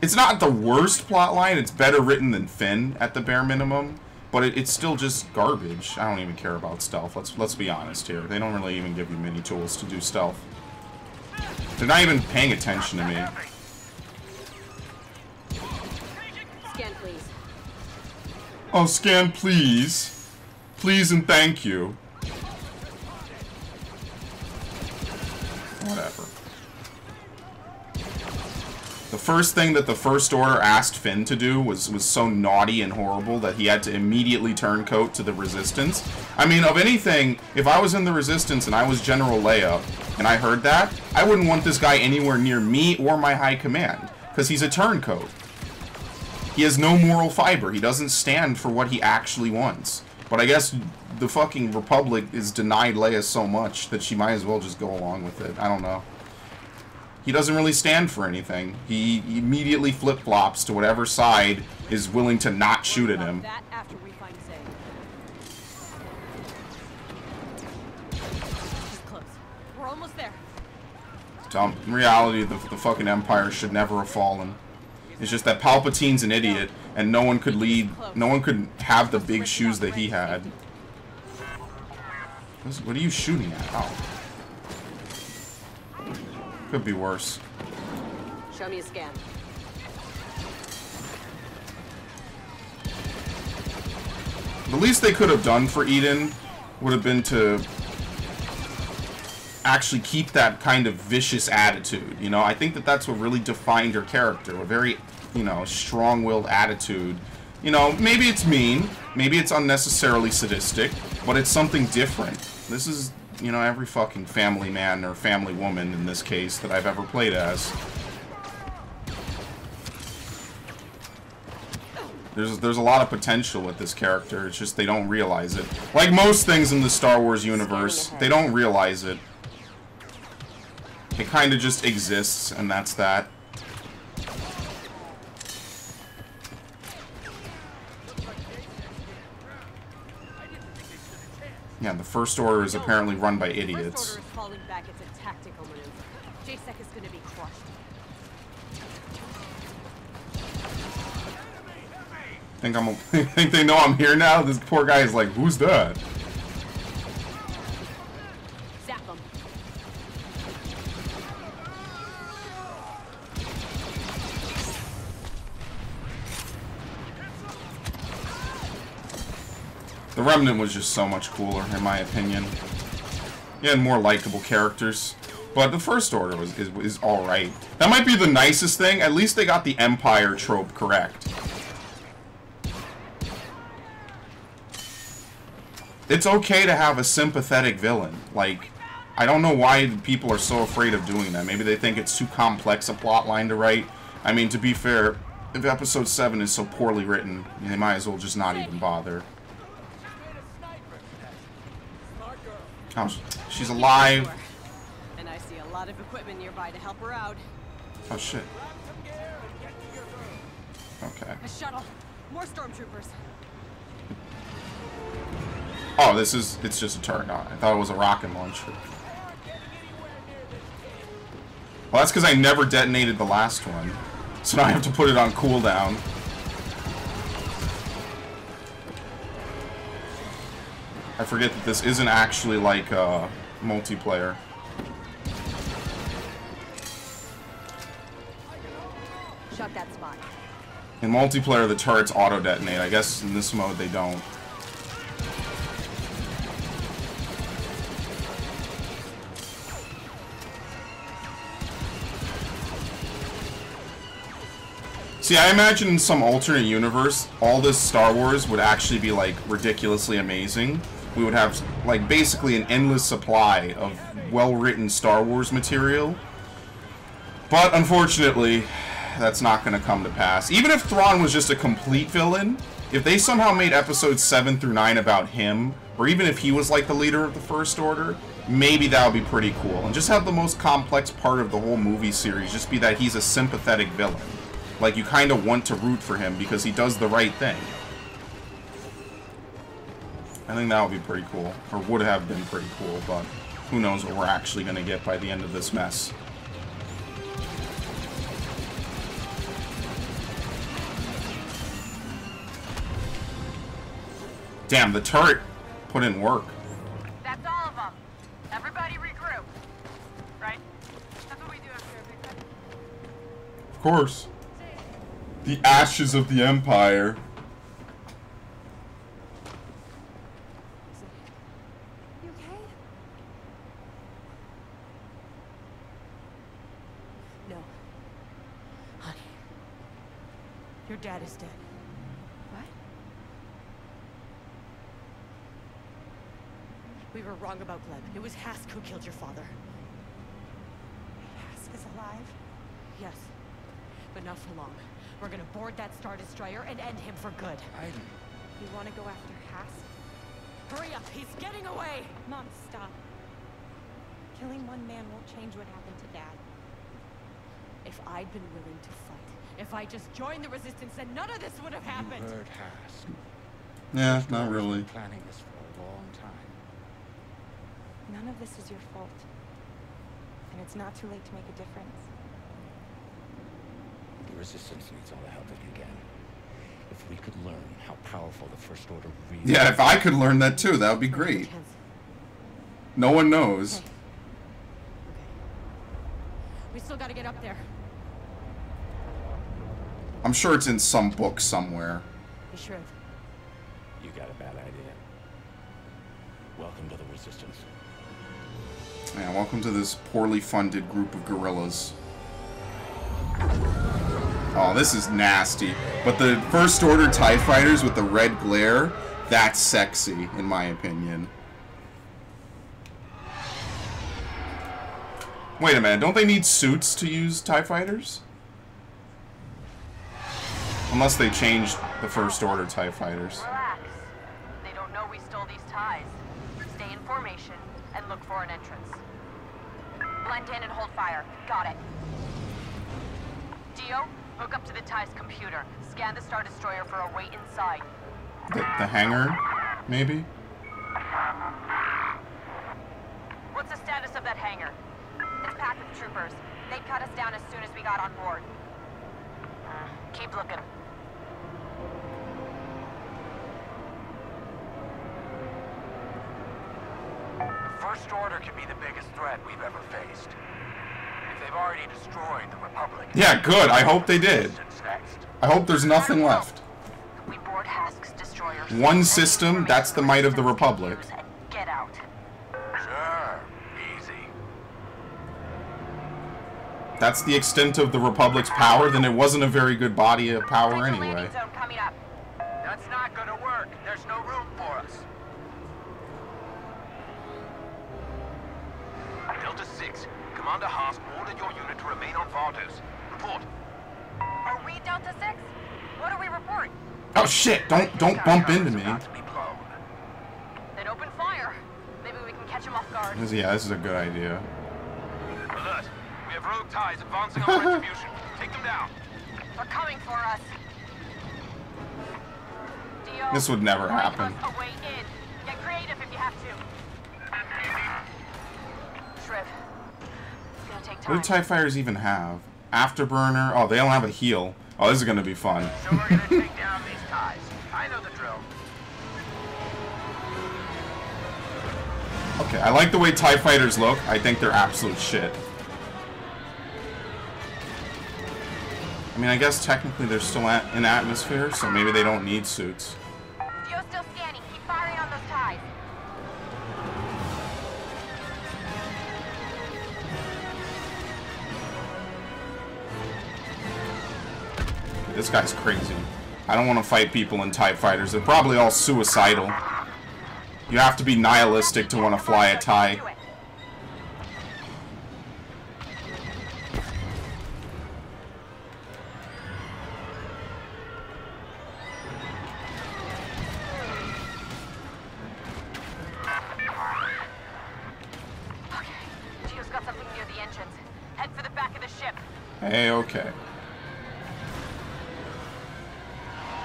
It's not the worst plotline. It's better written than Finn at the bare minimum, but it's still just garbage. I don't even care about stealth. Let's be honest here. They don't really even give you many tools to do stealth. They're not even paying attention to me. Scan, please. Oh, scan, please. Please and thank you. Whatever. The first thing that the First Order asked Finn to do was so naughty and horrible that he had to immediately turncoat to the Resistance. I mean, of anything, if I was in the Resistance and I was General Leia, and I heard that, I wouldn't want this guy anywhere near me or my high command, because he's a turncoat. He has no moral fiber. He doesn't stand for what he actually wants. But I guess the fucking Republic is denied Leia so much that she might as well just go along with it. I don't know. He doesn't really stand for anything. He immediately flip-flops to whatever side is willing to not shoot at him. That after we find Zay. She's close. We're almost there. Dumb. In reality, the fucking Empire should never have fallen. It's just that Palpatine's an idiot, and no one could lead, no one could have the big shoes that he had. What are you shooting at? Oh. Could be worse. Show me a scan. The least they could have done for Eden would have been to actually keep that kind of vicious attitude, you know? I think that that's what really defined her character, a very, you know, strong-willed attitude. You know, maybe it's mean, maybe it's unnecessarily sadistic, but it's something different. This is, you know, every fucking family man or family woman in this case that I've ever played as. There's a lot of potential with this character, it's just they don't realize it. Like most things in the Star Wars universe, they don't realize it. It kind of just exists, and that's that. Yeah, the First Order is apparently run by idiots. First Order is falling back. It's a tactical maneuver. JSEC is going to be crushed. Think they know I'm here now? This poor guy is like, who's that? Zap them. The Remnant was just so much cooler, in my opinion. He had more likable characters. But the First Order is alright. That might be the nicest thing. At least they got the Empire trope correct. It's okay to have a sympathetic villain. Like, I don't know why people are so afraid of doing that. Maybe they think it's too complex a plotline to write. I mean, to be fair, if Episode 7 is so poorly written, they might as well just not even bother. Oh, she's alive. And I see a lot of equipment nearby to help her out. Oh, shit. Okay. A shuttle. More stormtroopers. Oh, it's just a turret. I thought it was a rocket launcher. Well, that's because I never detonated the last one. So now I have to put it on cooldown. I forget that this isn't actually like multiplayer. Shut that spot. In multiplayer, the turrets auto-detonate. I guess in this mode, they don't. See, I imagine in some alternate universe, all this Star Wars would actually be, like, ridiculously amazing. We would have, like, basically an endless supply of well-written Star Wars material. But, unfortunately, that's not going to come to pass. Even if Thrawn was just a complete villain, if they somehow made episodes 7 through 9 about him, or even if he was like the leader of the First Order, maybe that would be pretty cool. And just have the most complex part of the whole movie series just be that he's a sympathetic villain. Like, you kind of want to root for him because he does the right thing. I think that would be pretty cool. Or would have been pretty cool, but who knows what we're actually going to get by the end of this mess. Damn, the turret put in work. That's all of them. Everybody regroup. Right? That's what we do up here, Big Red. Of course. The ashes of the Empire. You okay? No. Honey. Your dad is dead. What? We were wrong about Gleb. It was Hask who killed your father. Hask is alive? Yes. But not for long. We're gonna board that Star Destroyer and end him for good. You want to go after Hask? Hurry up, he's getting away! Mom, stop. Killing one man won't change what happened to Dad. If I'd been willing to fight, if I just joined the Resistance, then none of this would have happened! You heard Hask. Yeah, not really. Planning this for a long time. None of this is your fault. And it's not too late to make a difference. The Resistance needs all the help it can get. If we could learn how powerful the First Order really is. Yeah, if I could learn that too, that would be great. No one knows. Okay. We still gotta get up there. I'm sure it's in some book somewhere. You sure? You got a bad idea. Welcome to the Resistance. Yeah, welcome to this poorly funded group of guerrillas. Oh, this is nasty. But the First Order TIE Fighters with the red glare, that's sexy, in my opinion. Wait a minute, don't they need suits to use TIE Fighters? Unless they changed the First Order TIE Fighters. Relax. They don't know we stole these ties. Stay in formation and look for an entrance. Blend in and hold fire. Got it. Dio, hook up to the TIE's computer. Scan the Star Destroyer for a way inside. The hangar, maybe? What's the status of that hangar? It's packed with troopers. They'd cut us down as soon as we got on board. Keep looking. The First Order could be the biggest threat we've ever faced. If they've already destroyed the Republic... Yeah, good. I hope they did. I hope there's nothing left. We board Hask's destroyer. One system, that's the might of the Republic. Get out. Sure. Easy. That's the extent of the Republic's power, then it wasn't a very good body of power anyway. Landing zone coming up. That's not gonna work. There's no room for us. Delta 6, Commander Haas ordered your unit to remain on Vardos. Report. Are we Delta 6? What do we report? Oh shit, don't bump into me. Then open fire. Maybe we can catch him off guard. Yeah, this is a good idea. Alert. We have rogue ties advancing on retribution. Take them down. They're coming for us. Dio, This would never happen. give us a way in. Get creative if you have to. Shriv. It's gonna take time. What do TIE Fighters even have? Afterburner? Oh, they don't have a heal. Oh, this is gonna be fun. So we're gonna take down these ties. I know the drill. Okay, I like the way TIE Fighters look. I think they're absolute shit. I mean, I guess technically they're still in atmosphere, so maybe they don't need suits. Dio's still scanning. Keep firing on those ties. This guy's crazy. I don't want to fight people in TIE Fighters. They're probably all suicidal. You have to be nihilistic to want to fly a TIE. A-okay.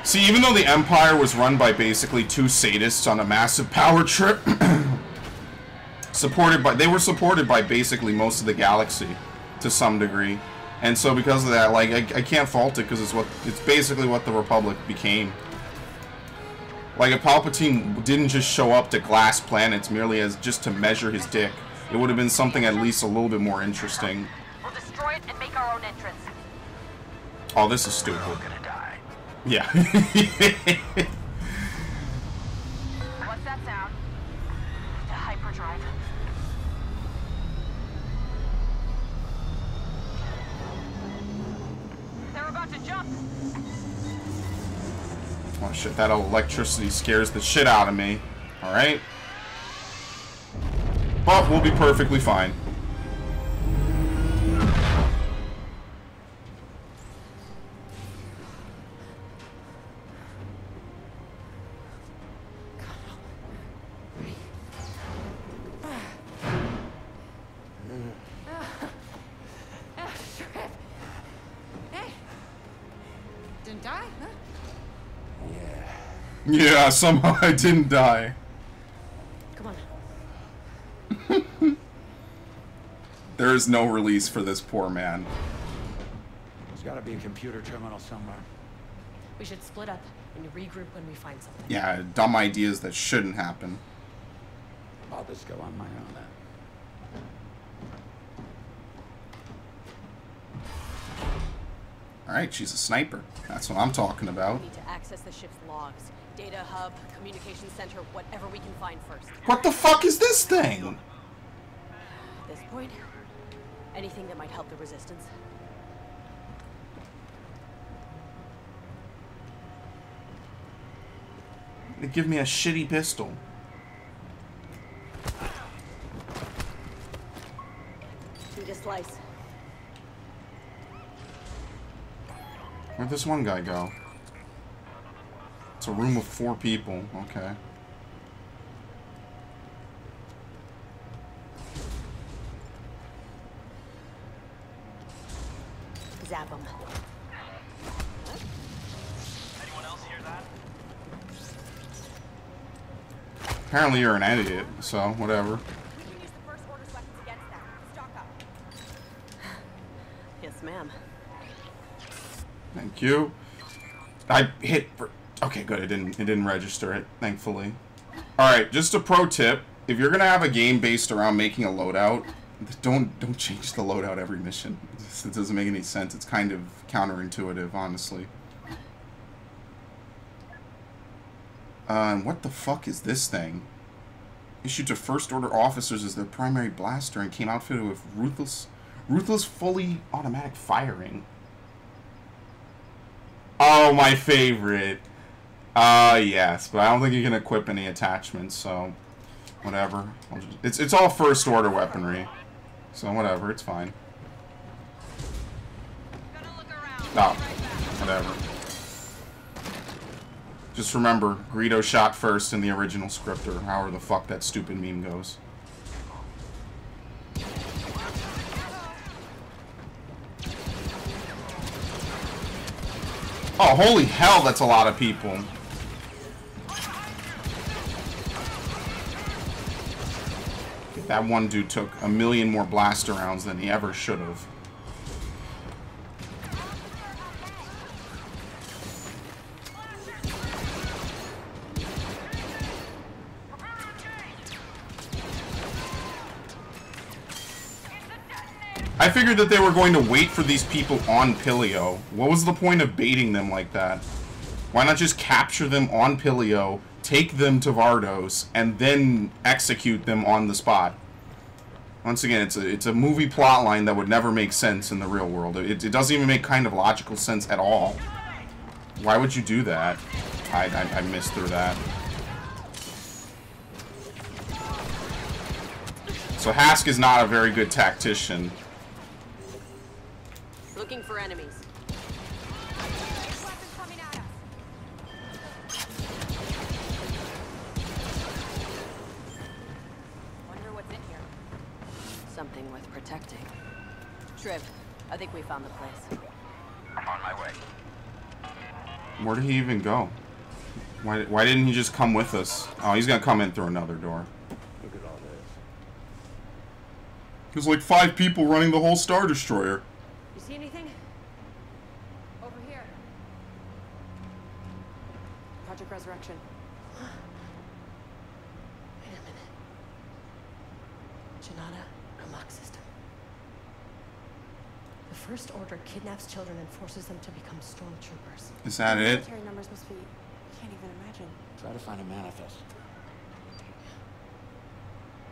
See, even though the Empire was run by basically two sadists on a massive power trip, they were supported by basically most of the galaxy to some degree. And so because of that, like, I can't fault it because it's basically what the Republic became. Like, if Palpatine didn't just show up to glass planets merely as just to measure his dick, it would have been something at least a little bit more interesting. We'll destroy it and make our own entrance. Oh, this is stupid. We're all gonna die. Yeah. What's that sound? The hyperdrive. They're about to jump. Oh shit, that electricity scares the shit out of me. Alright. But we'll be perfectly fine. Didn't die, huh? Yeah, somehow I didn't die. Come on. There is no release for this poor man. There's got to be a computer terminal somewhere. We should split up and regroup when we find something. Yeah, dumb ideas that shouldn't happen. I'll just go on my own then. Alright, she's a sniper. That's what I'm talking about. We need to access the ship's logs. Data hub, communication center, whatever we can find first. What the fuck is this thing? At this point, anything that might help the resistance. They give me a shitty pistol. Need a slice. Where'd this one guy go? It's a room of 4 people. Okay. Zap him. Anyone else hear that? Apparently you're an idiot, so whatever. We can use the First Order's weapons against them. Stock up. Yes, ma'am. Thank you. I hit for... Okay, good. It didn't register it, thankfully. Alright, just a pro tip. If you're gonna have a game based around making a loadout, don't change the loadout every mission. It doesn't make any sense. It's kind of counterintuitive, honestly. What the fuck is this thing? Issued to First Order officers as their primary blaster and came outfitted with ruthless fully automatic firing. Oh, my favorite. Yes, but I don't think you can equip any attachments, so whatever. It's all First Order weaponry, so whatever, it's fine. Oh, whatever. Just remember, Greedo shot first in the original script, or however the fuck that stupid meme goes. Oh, holy hell, that's a lot of people. That one dude took 1,000,000 more blaster rounds than he ever should have. I figured that they were going to wait for these people on Pilio. What was the point of baiting them like that? Why not just capture them on Pilio, take them to Vardos, and then execute them on the spot? Once again, it's a movie plotline that would never make sense in the real world. It doesn't even make kind of logical sense at all. Why would you do that? I missed through that. So Hask is not a very good tactician. Looking for enemies. Weapons coming at us. Wonder what's in here. Something worth protecting. Triv, I think we found the place. On my way. Where did he even go? Why didn't he just come with us? Oh, he's gonna come in through another door. Look at all this. There's like 5 people running the whole Star Destroyer. You see anything? Over here. Project Resurrection. Wait a minute. Janata Ramak system. The First Order kidnaps children and forces them to become stormtroopers. Is that it? Military numbers must be... I can't even imagine. Try to find a manifest.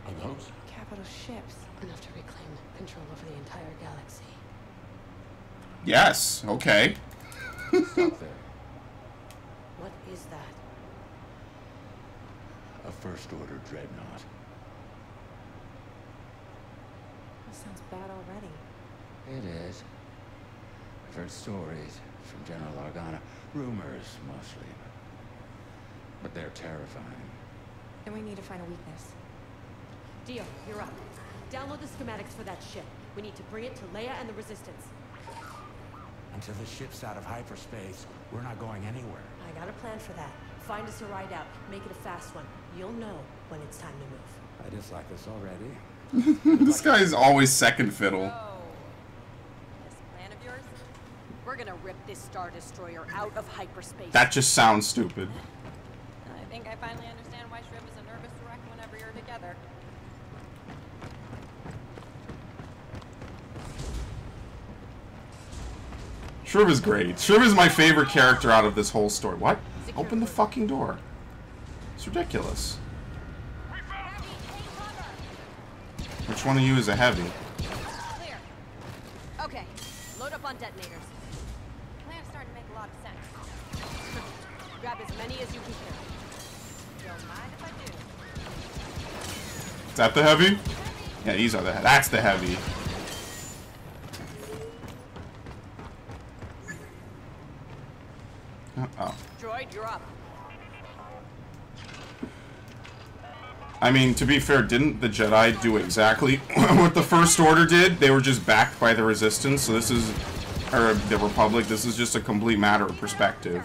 Are those? Capital ships. Enough to reclaim control over the entire galaxy. Yes. Okay. Stop there. What is that? A First Order dreadnought. That sounds bad already. It is. I've heard stories from General Organa. Rumors, mostly. But they're terrifying. Then we need to find a weakness. Dio, you're up. Download the schematics for that ship. We need to bring it to Leia and the Resistance. Until the ship's out of hyperspace, we're not going anywhere. I got a plan for that. Find us a ride out. Make it a fast one. You'll know when it's time to move. I dislike this already. This guy is always second fiddle. This plan of yours? We're gonna rip this Star Destroyer out of hyperspace. That just sounds stupid. I think I finally understand why Shriv is a nervous wreck whenever you're together. Shriv is great. Shriv is my favorite character out of this whole story. What? Open the fucking door. It's ridiculous. Which one of you is a heavy? Clear. Okay. Load up on detonators. Plan's starting to make a lot of sense. Grab as many as you can carry. Don't mind if I do. Is that the heavy? Yeah, these are the. That's the heavy. Oh. Droid, you're up. I mean, to be fair, didn't the Jedi do exactly what the First Order did? They were just backed by the Resistance, so this is... or the Republic, this is just a complete matter of perspective.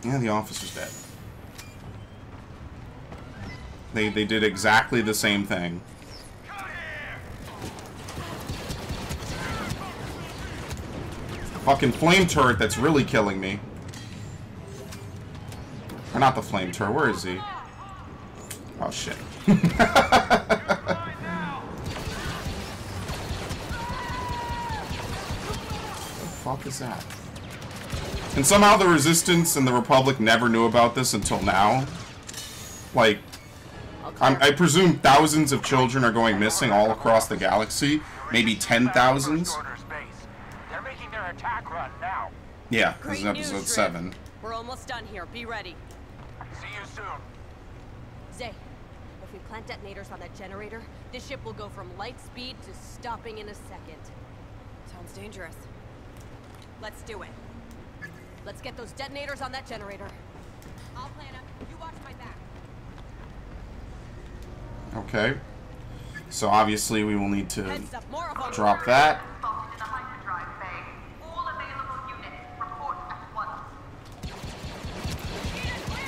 Yeah, the officer's dead. They did exactly the same thing. Fucking flame turret that's really killing me. Or not the flame turret, where is he? Oh shit. What the fuck is that? And somehow the Resistance and the Republic never knew about this until now. Like, I presume thousands of children are going missing all across the galaxy. Maybe 10,000s. They're making their attack run now. Yeah, this is Great episode news, 7. Shriv. We're almost done here. Be ready. See you soon. Zay, if we plant detonators on that generator, this ship will go from light speed to stopping in a second. Sounds dangerous. Let's do it. Let's get those detonators on that generator. I'll plan it. You watch my back. Okay. So obviously we will need to Heads up, more of them. drop that. Spotted in the hyperdrive bay. All available units report at once.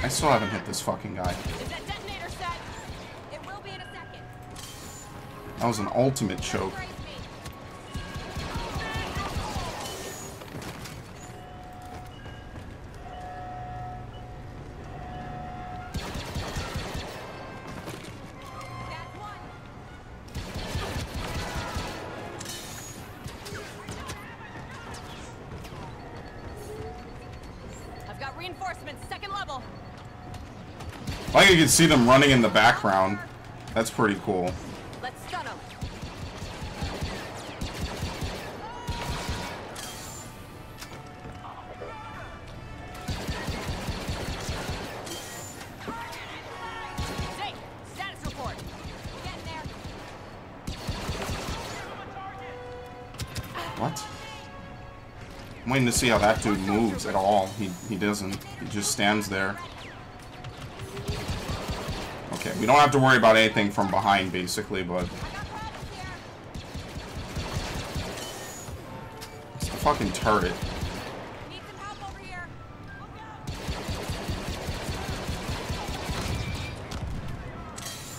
I still haven't hit this fucking guy. Is that detonator set? It will be in a second. That was an ultimate choke. Brace me. That's one. I've got reinforcements, second level. Like you can see them running in the background. That's pretty cool. Let's stun them. Zay, status report. Getting there. What? I'm waiting to see how that dude moves at all. He doesn't. He just stands there. Okay, we don't have to worry about anything from behind, basically, but... fucking turret. Need some help over here.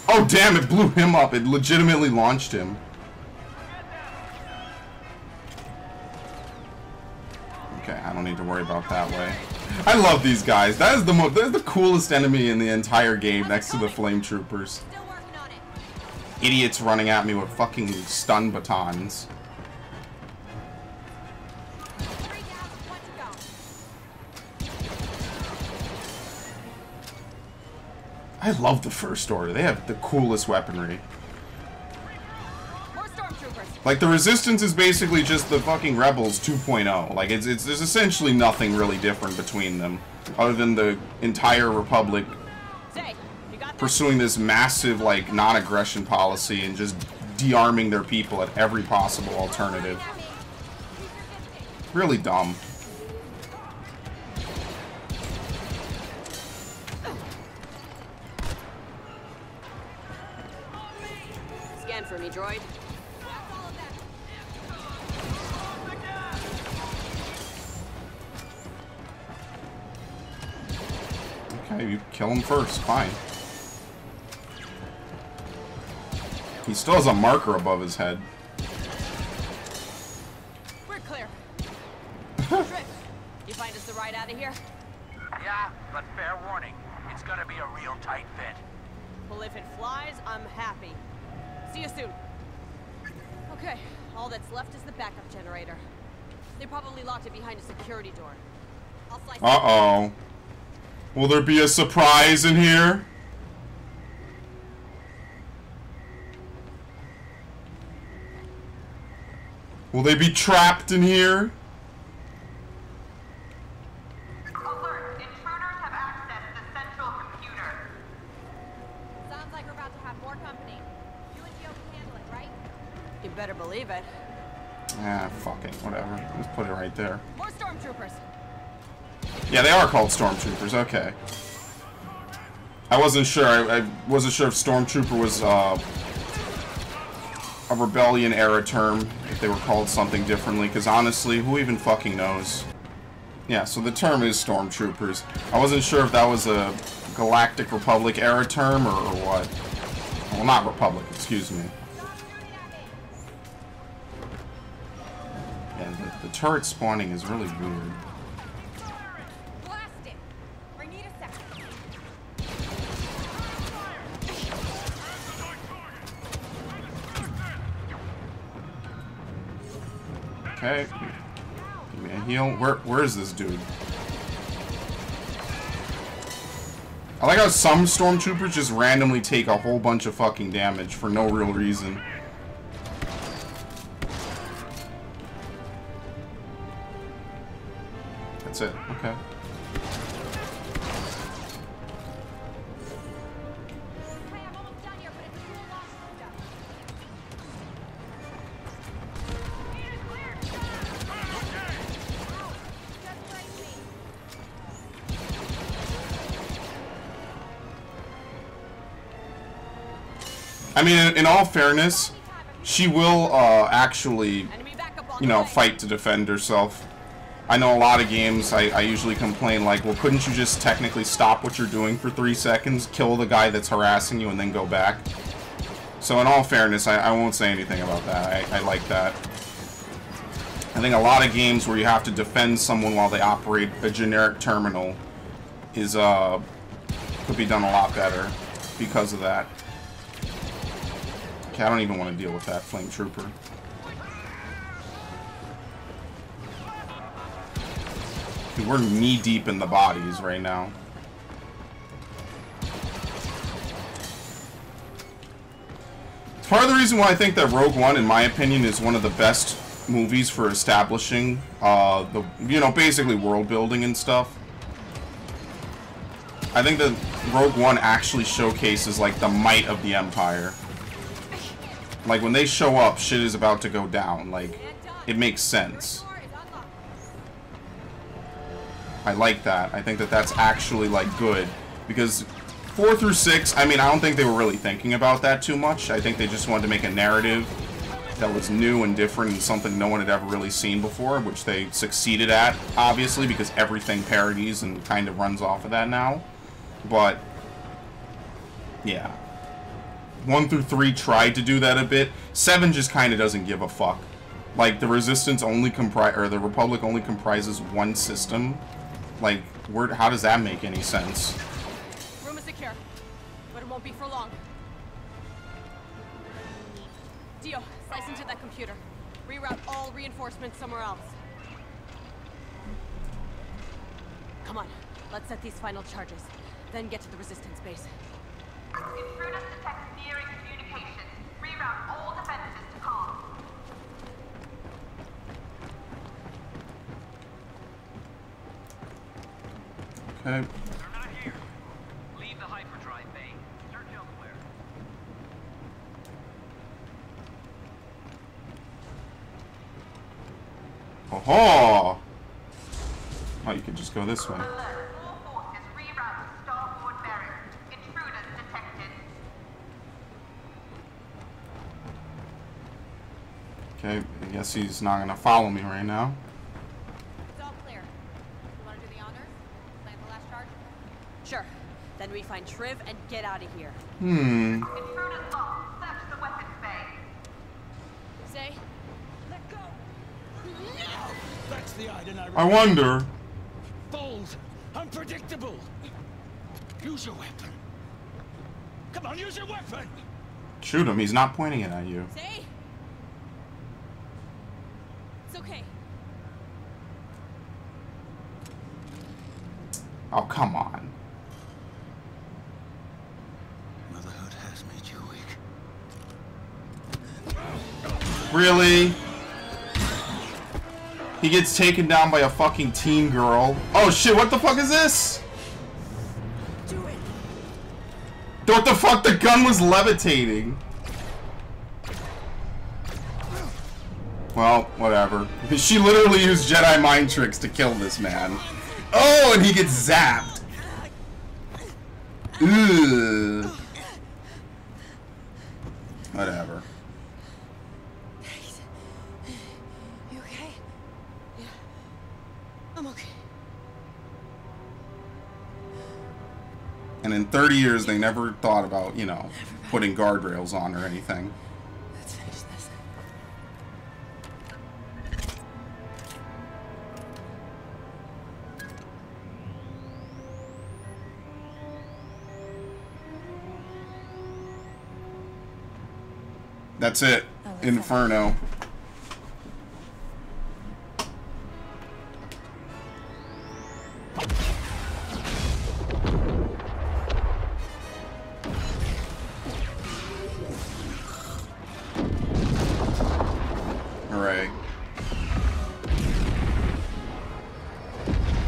Oh damn, it blew him up. It legitimately launched him. Okay, I don't need to worry about that way. I love these guys. That is the coolest enemy in the entire game next to the flame troopers. Idiots running at me with fucking stun batons. I love the First Order. They have the coolest weaponry. Like, the Resistance is basically just the fucking Rebels 2.0. Like, there's essentially nothing really different between them, other than the entire Republic pursuing this massive, like, non-aggression policy and just de-arming their people at every possible alternative. Really dumb. Scan for me, droid. Okay, you kill him first. Fine. He still has a marker above his head. We're clear. Drift, you find us the ride out of here? Yeah, but fair warning. It's gonna be a real tight fit. Well, if it flies, I'm happy. See you soon. Okay, all that's left is the backup generator. They probably locked it behind a security door. I'll slice Uh-oh. Will there be a surprise in here? Will they be trapped in here? Alert! Intruders have accessed the central computer. Sounds like we're about to have more company. You and Gio can handle it, right? You better believe it. Ah, fuck it. Whatever. Let's put it right there. More stormtroopers. Yeah, they are called stormtroopers. Okay. I wasn't sure. I wasn't sure if stormtrooper was a rebellion era term, if they were called something differently, because honestly, who even fucking knows? Yeah, so the term is stormtroopers. I wasn't sure if that was a Galactic Republic era term or what. Well, not Republic, excuse me. Yeah, the turret spawning is really weird. Blast it! I need a second. Okay. Give me a heal. Where is this dude? I like how some stormtroopers just randomly take a whole bunch of fucking damage for no real reason. That's it. Okay. I mean, in all fairness, she will actually, you know, fight to defend herself. I know a lot of games, I usually complain like, well, couldn't you just technically stop what you're doing for 3 seconds, kill the guy that's harassing you, and then go back? So in all fairness, I won't say anything about that. I like that. I think a lot of games where you have to defend someone while they operate a generic terminal is, could be done a lot better because of that. Okay, I don't even want to deal with that flame trooper. Dude, we're knee deep in the bodies right now. Part of the reason why I think that Rogue One, in my opinion, is one of the best movies for establishing basically world building and stuff. I think that Rogue One actually showcases like the might of the Empire. Like, when they show up, shit is about to go down. Like, it makes sense. I like that. I think that that's actually, like, good. Because 4 through 6, I mean, I don't think they were really thinking about that too much. I think they just wanted to make a narrative that was new and different and something no one had ever really seen before, which they succeeded at, obviously, because everything parodies and kind of runs off of that now. But, yeah. 1 through 3 tried to do that a bit. 7 just kind of doesn't give a fuck. Like, the Resistance only or the Republic only comprises one system. Like, how does that make any sense? Room is secure, but it won't be for long. Dio, slice into that computer. Reroute all reinforcements somewhere else. Come on, let's set these final charges, then get to the Resistance base. Intruders detected nearing communications. Reroute all defenses to calm. Okay. They're not here. Leave the hyperdrive bay. Search elsewhere. Oh, oh, you could just go this way. Alert. All forces reroute to starboard bearing. Intruders detected. Okay, I guess he's not gonna follow me right now. It's all clear. You want to do the honors? Plant the last charge? Sure. Then we find Triv and get out of here. Hmm. Intruders locked. Search the weapons bay. Say, let go. That's the item I wonder. Bold, unpredictable. Use your weapon. Come on, use your weapon. Shoot him. He's not pointing it at you. Say. It's okay. Oh, come on. Motherhood has made you weak. Really? He gets taken down by a fucking teen girl. Oh shit, what the fuck is this? Do it. What the fuck? The gun was levitating. Well, whatever. She literally used Jedi mind tricks to kill this man. Oh, and he gets zapped. Ugh. Whatever. You okay? Yeah. I'm okay. And in 30 years, they never thought about, you know, putting guardrails on or anything. Let's finish this. That's it. Inferno. Hooray.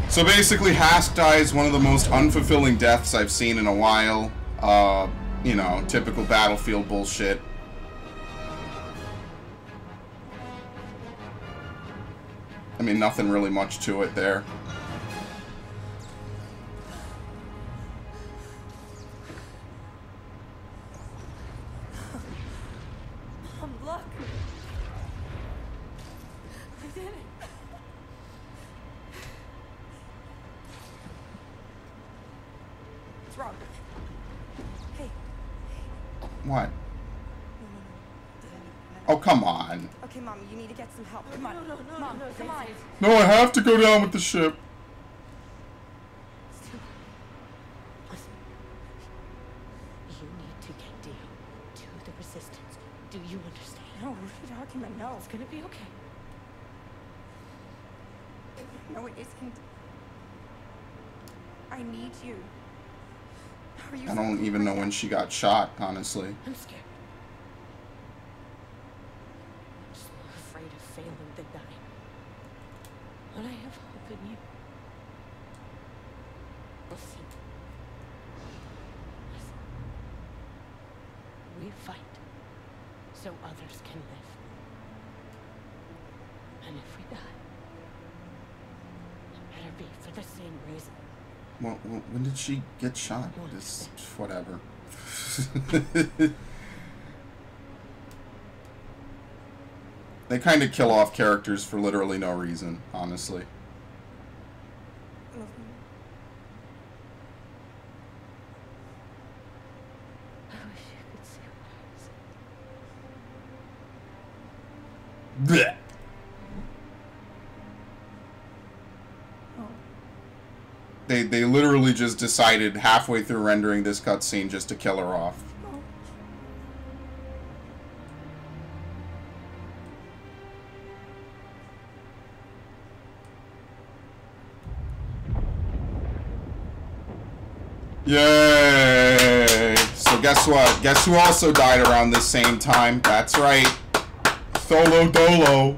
So basically, Hask dies one of the most unfulfilling deaths I've seen in a while. You know, typical Battlefield bullshit. I mean, nothing really much to it there. Look. I did it. What's wrong? Hey. What? Oh, come on. Okay, Mom, you need to get some help. Come on. Mom, come on. No, I have to go down with the ship. Listen. You need to get Dio to the Resistance. Do you understand? No, what are you talking about? No. It's gonna be okay. No, it isn't. I need you. How are you? I don't even know when she got shot, honestly. I'm scared. I'm just more afraid of failing than dying. But I have hope in you. Listen. Listen. We fight so others can live. And if we die, it better be for the same reason. Well, when did she get shot? This, whatever. They kind of kill off characters for literally no reason, honestly. I wish you could see what I was. Blech. They literally just decided halfway through rendering this cutscene just to kill her off. Yay! So guess what? Guess who also died around this same time? That's right. Tholo Dolo.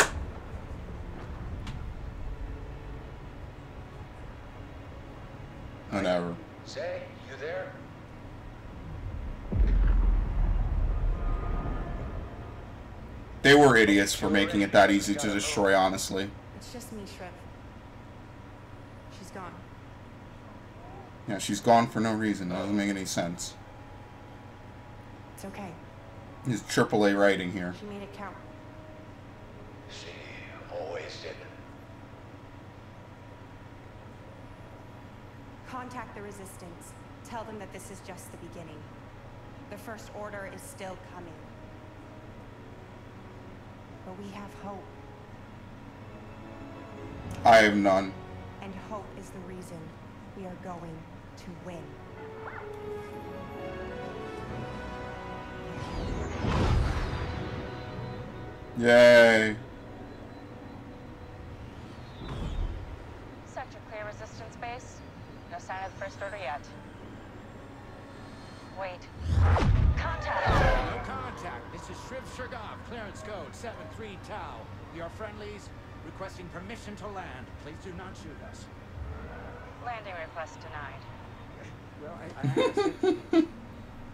Whatever. Say, you there? They were idiots for making it that easy to destroy, honestly. It's just me, Shriv. She's gone. Yeah, she's gone for no reason. That doesn't make any sense. It's okay. He's AAA writing here. She made it count. She always did. Contact the Resistance. Tell them that this is just the beginning. The First Order is still coming. But we have hope. I have none. And hope is the reason we are going to win. Yay. Sector clear, Resistance base. No sign of the First Order yet. Wait. Contact! No contact. This is Shriv Shurgov, clearance code 73 Tau. We are friendlies, requesting permission to land. Please do not shoot us. Landing request denied. Well, I understand.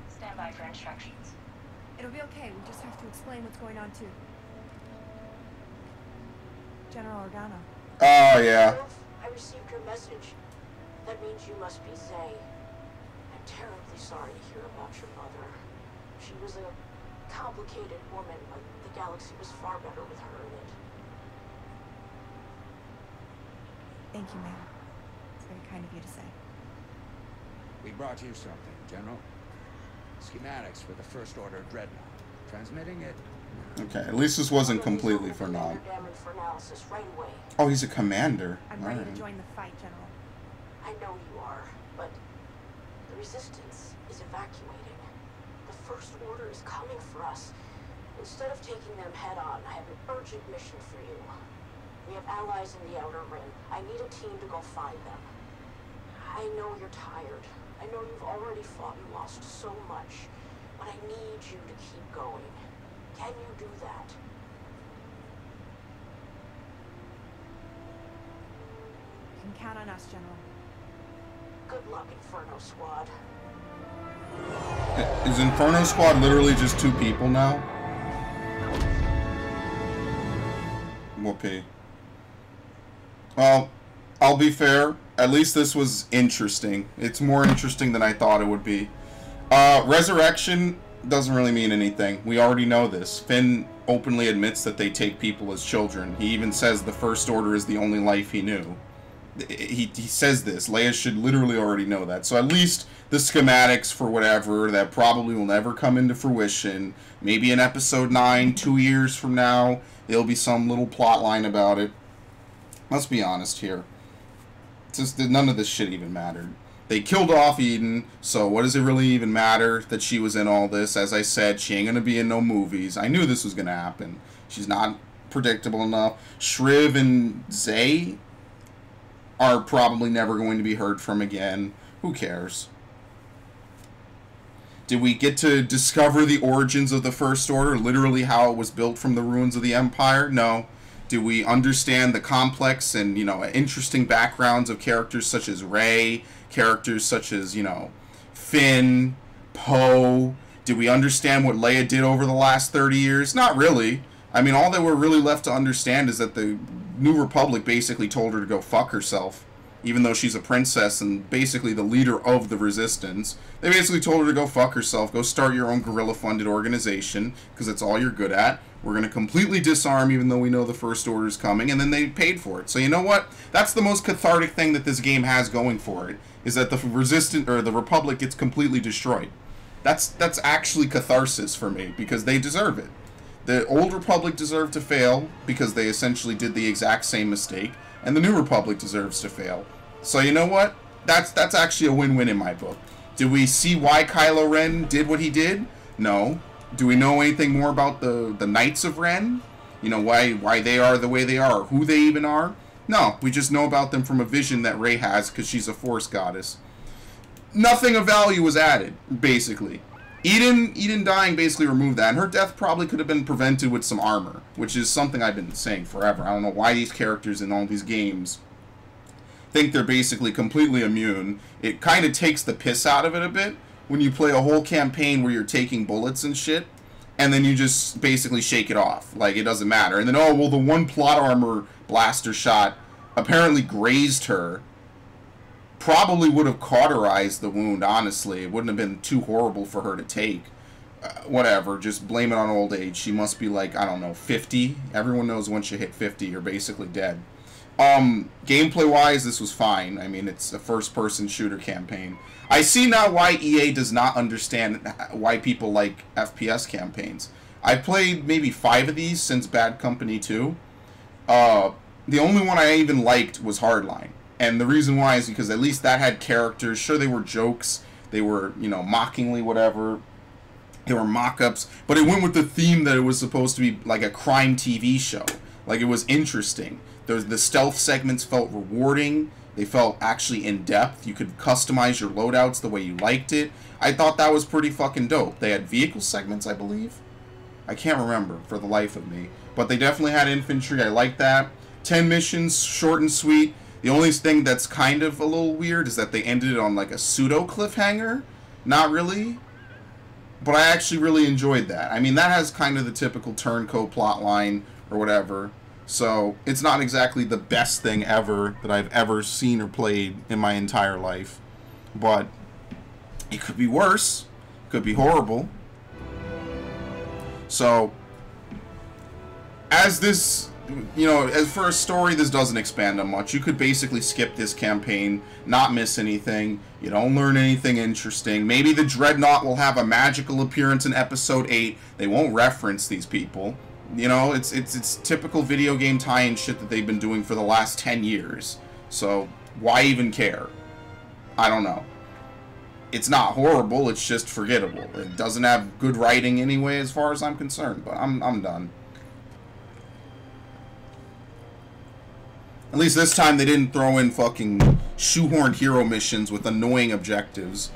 Stand by for instructions. It'll be okay. We just have to explain what's going on, too. General Organa. Oh, yeah. I received your message. That means you must be Zay. I'm terribly sorry to hear about your mother. She was a complicated woman, but the galaxy was far better with her in it. Thank you, ma'am. It's very kind of you to say. We brought you something, General. Schematics for the First Order Dreadnought. Transmitting it. Okay, at least this wasn't completely for naught. For analysis right away. Oh, he's a commander. I'm ready to join the fight, General. I know you are, but the Resistance is evacuating. The First Order is coming for us. Instead of taking them head on, I have an urgent mission for you. We have allies in the Outer Rim. I need a team to go find them. I know you're tired. I know you've already fought and lost so much, but I need you to keep going. Can you do that? You can count on us, General. Good luck, Inferno Squad. Is Inferno Squad literally just 2 people now? Whoopee. Well, I'll be fair. At least this was interesting. It's more interesting than I thought it would be. Resurrection doesn't really mean anything. We already know this. Finn openly admits that they take people as children. He even says the First Order is the only life he knew. He says this. Leia should literally already know that. So at least the schematics for whatever that probably will never come into fruition. Maybe in Episode 9, 2 years from now, there'll be some little plot line about it. Let's be honest here. It's just that none of this shit even mattered. They killed off Eden, so what does it really even matter that she was in all this? As I said, she ain't gonna be in no movies. I knew this was gonna happen. She's not predictable enough. Shriv and Zay are probably never going to be heard from again. Who cares? Did we get to discover the origins of the First Order? Literally how it was built from the ruins of the Empire? No. Do we understand the complex and, interesting backgrounds of characters such as Rey, characters such as, Finn, Poe? Did we understand what Leia did over the last 30 years? Not really. I mean, all that we're really left to understand is that the New Republic basically told her to go fuck herself. even though she's a princess and basically the leader of the resistance. They basically told her to go fuck herself, go start your own guerrilla-funded organization, because that's all you're good at. We're going to completely disarm, even though we know the First Order's coming, and then they paid for it. So you know what? That's the most cathartic thing that this game has going for it, is that the resistance, or the Republic, gets completely destroyed. That's actually catharsis for me, because they deserve it. The old Republic deserved to fail, because they essentially did the exact same mistake, and the new Republic deserves to fail. So you know what? That's actually a win-win in my book. Did we see why Kylo Ren did what he did? No. Do we know anything more about the Knights of Ren? You know, why they are the way they are, or who they even are? No, we just know about them from a vision that Rey has, because she's a Force goddess. Nothing of value was added, basically. Eden dying basically removed that, and her death probably could have been prevented with some armor, which is something I've been saying forever. I don't know why these characters in all these games think they're basically completely immune. It kind of takes the piss out of it a bit when you play a whole campaign where you're taking bullets and shit, and then you just basically shake it off. Like, it doesn't matter. And then, oh, well, the one plot armor blaster shot apparently grazed her. Probably would have cauterized the wound, honestly. It wouldn't have been too horrible for her to take. Whatever, just blame it on old age. She must be like, I don't know, 50? Everyone knows once you hit 50, you're basically dead. Gameplay-wise, this was fine. I mean, it's a first-person shooter campaign. I see now why EA does not understand why people like FPS campaigns. I've played maybe 5 of these since Bad Company 2. The only one I even liked was Hardline. And the reason why is because at least that had characters. Sure, they were jokes. They were, you know, mockingly whatever. They were mock-ups. But it went with the theme that it was supposed to be like a crime TV show. Like, it was interesting. The stealth segments felt rewarding. They felt actually in-depth. You could customize your loadouts the way you liked it. I thought that was pretty fucking dope. They had vehicle segments, I believe. I can't remember for the life of me. But they definitely had infantry. I like that. 10 missions, short and sweet. The only thing that's kind of a little weird is that they ended it on like a pseudo cliffhanger. Not really. But I actually really enjoyed that. I mean, that has kind of the typical turncoat plot line or whatever. So, it's not exactly the best thing ever that I've ever seen or played in my entire life. But it could be worse. It could be horrible. So, as this, you know, as for a story, this doesn't expand on much. You could basically skip this campaign, not miss anything. You don't learn anything interesting. Maybe the Dreadnought will have a magical appearance in Episode 8. They won't reference these people. You know, it's typical video game tie-in shit that they've been doing for the last 10 years. So, why even care? I don't know. It's not horrible, it's just forgettable. It doesn't have good writing anyway, as far as I'm concerned, but I'm done. At least this time they didn't throw in fucking shoehorned hero missions with annoying objectives.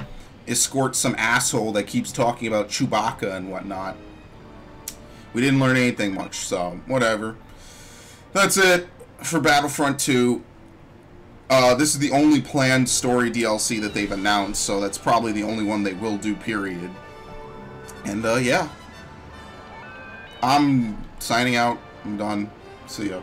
Escort some asshole that keeps talking about Chewbacca and whatnot. We didn't learn anything much, so whatever. That's it for Battlefront 2. This is the only planned story DLC that they've announced, so that's probably the only one they will do, period. And, yeah. I'm signing out. I'm done. See ya.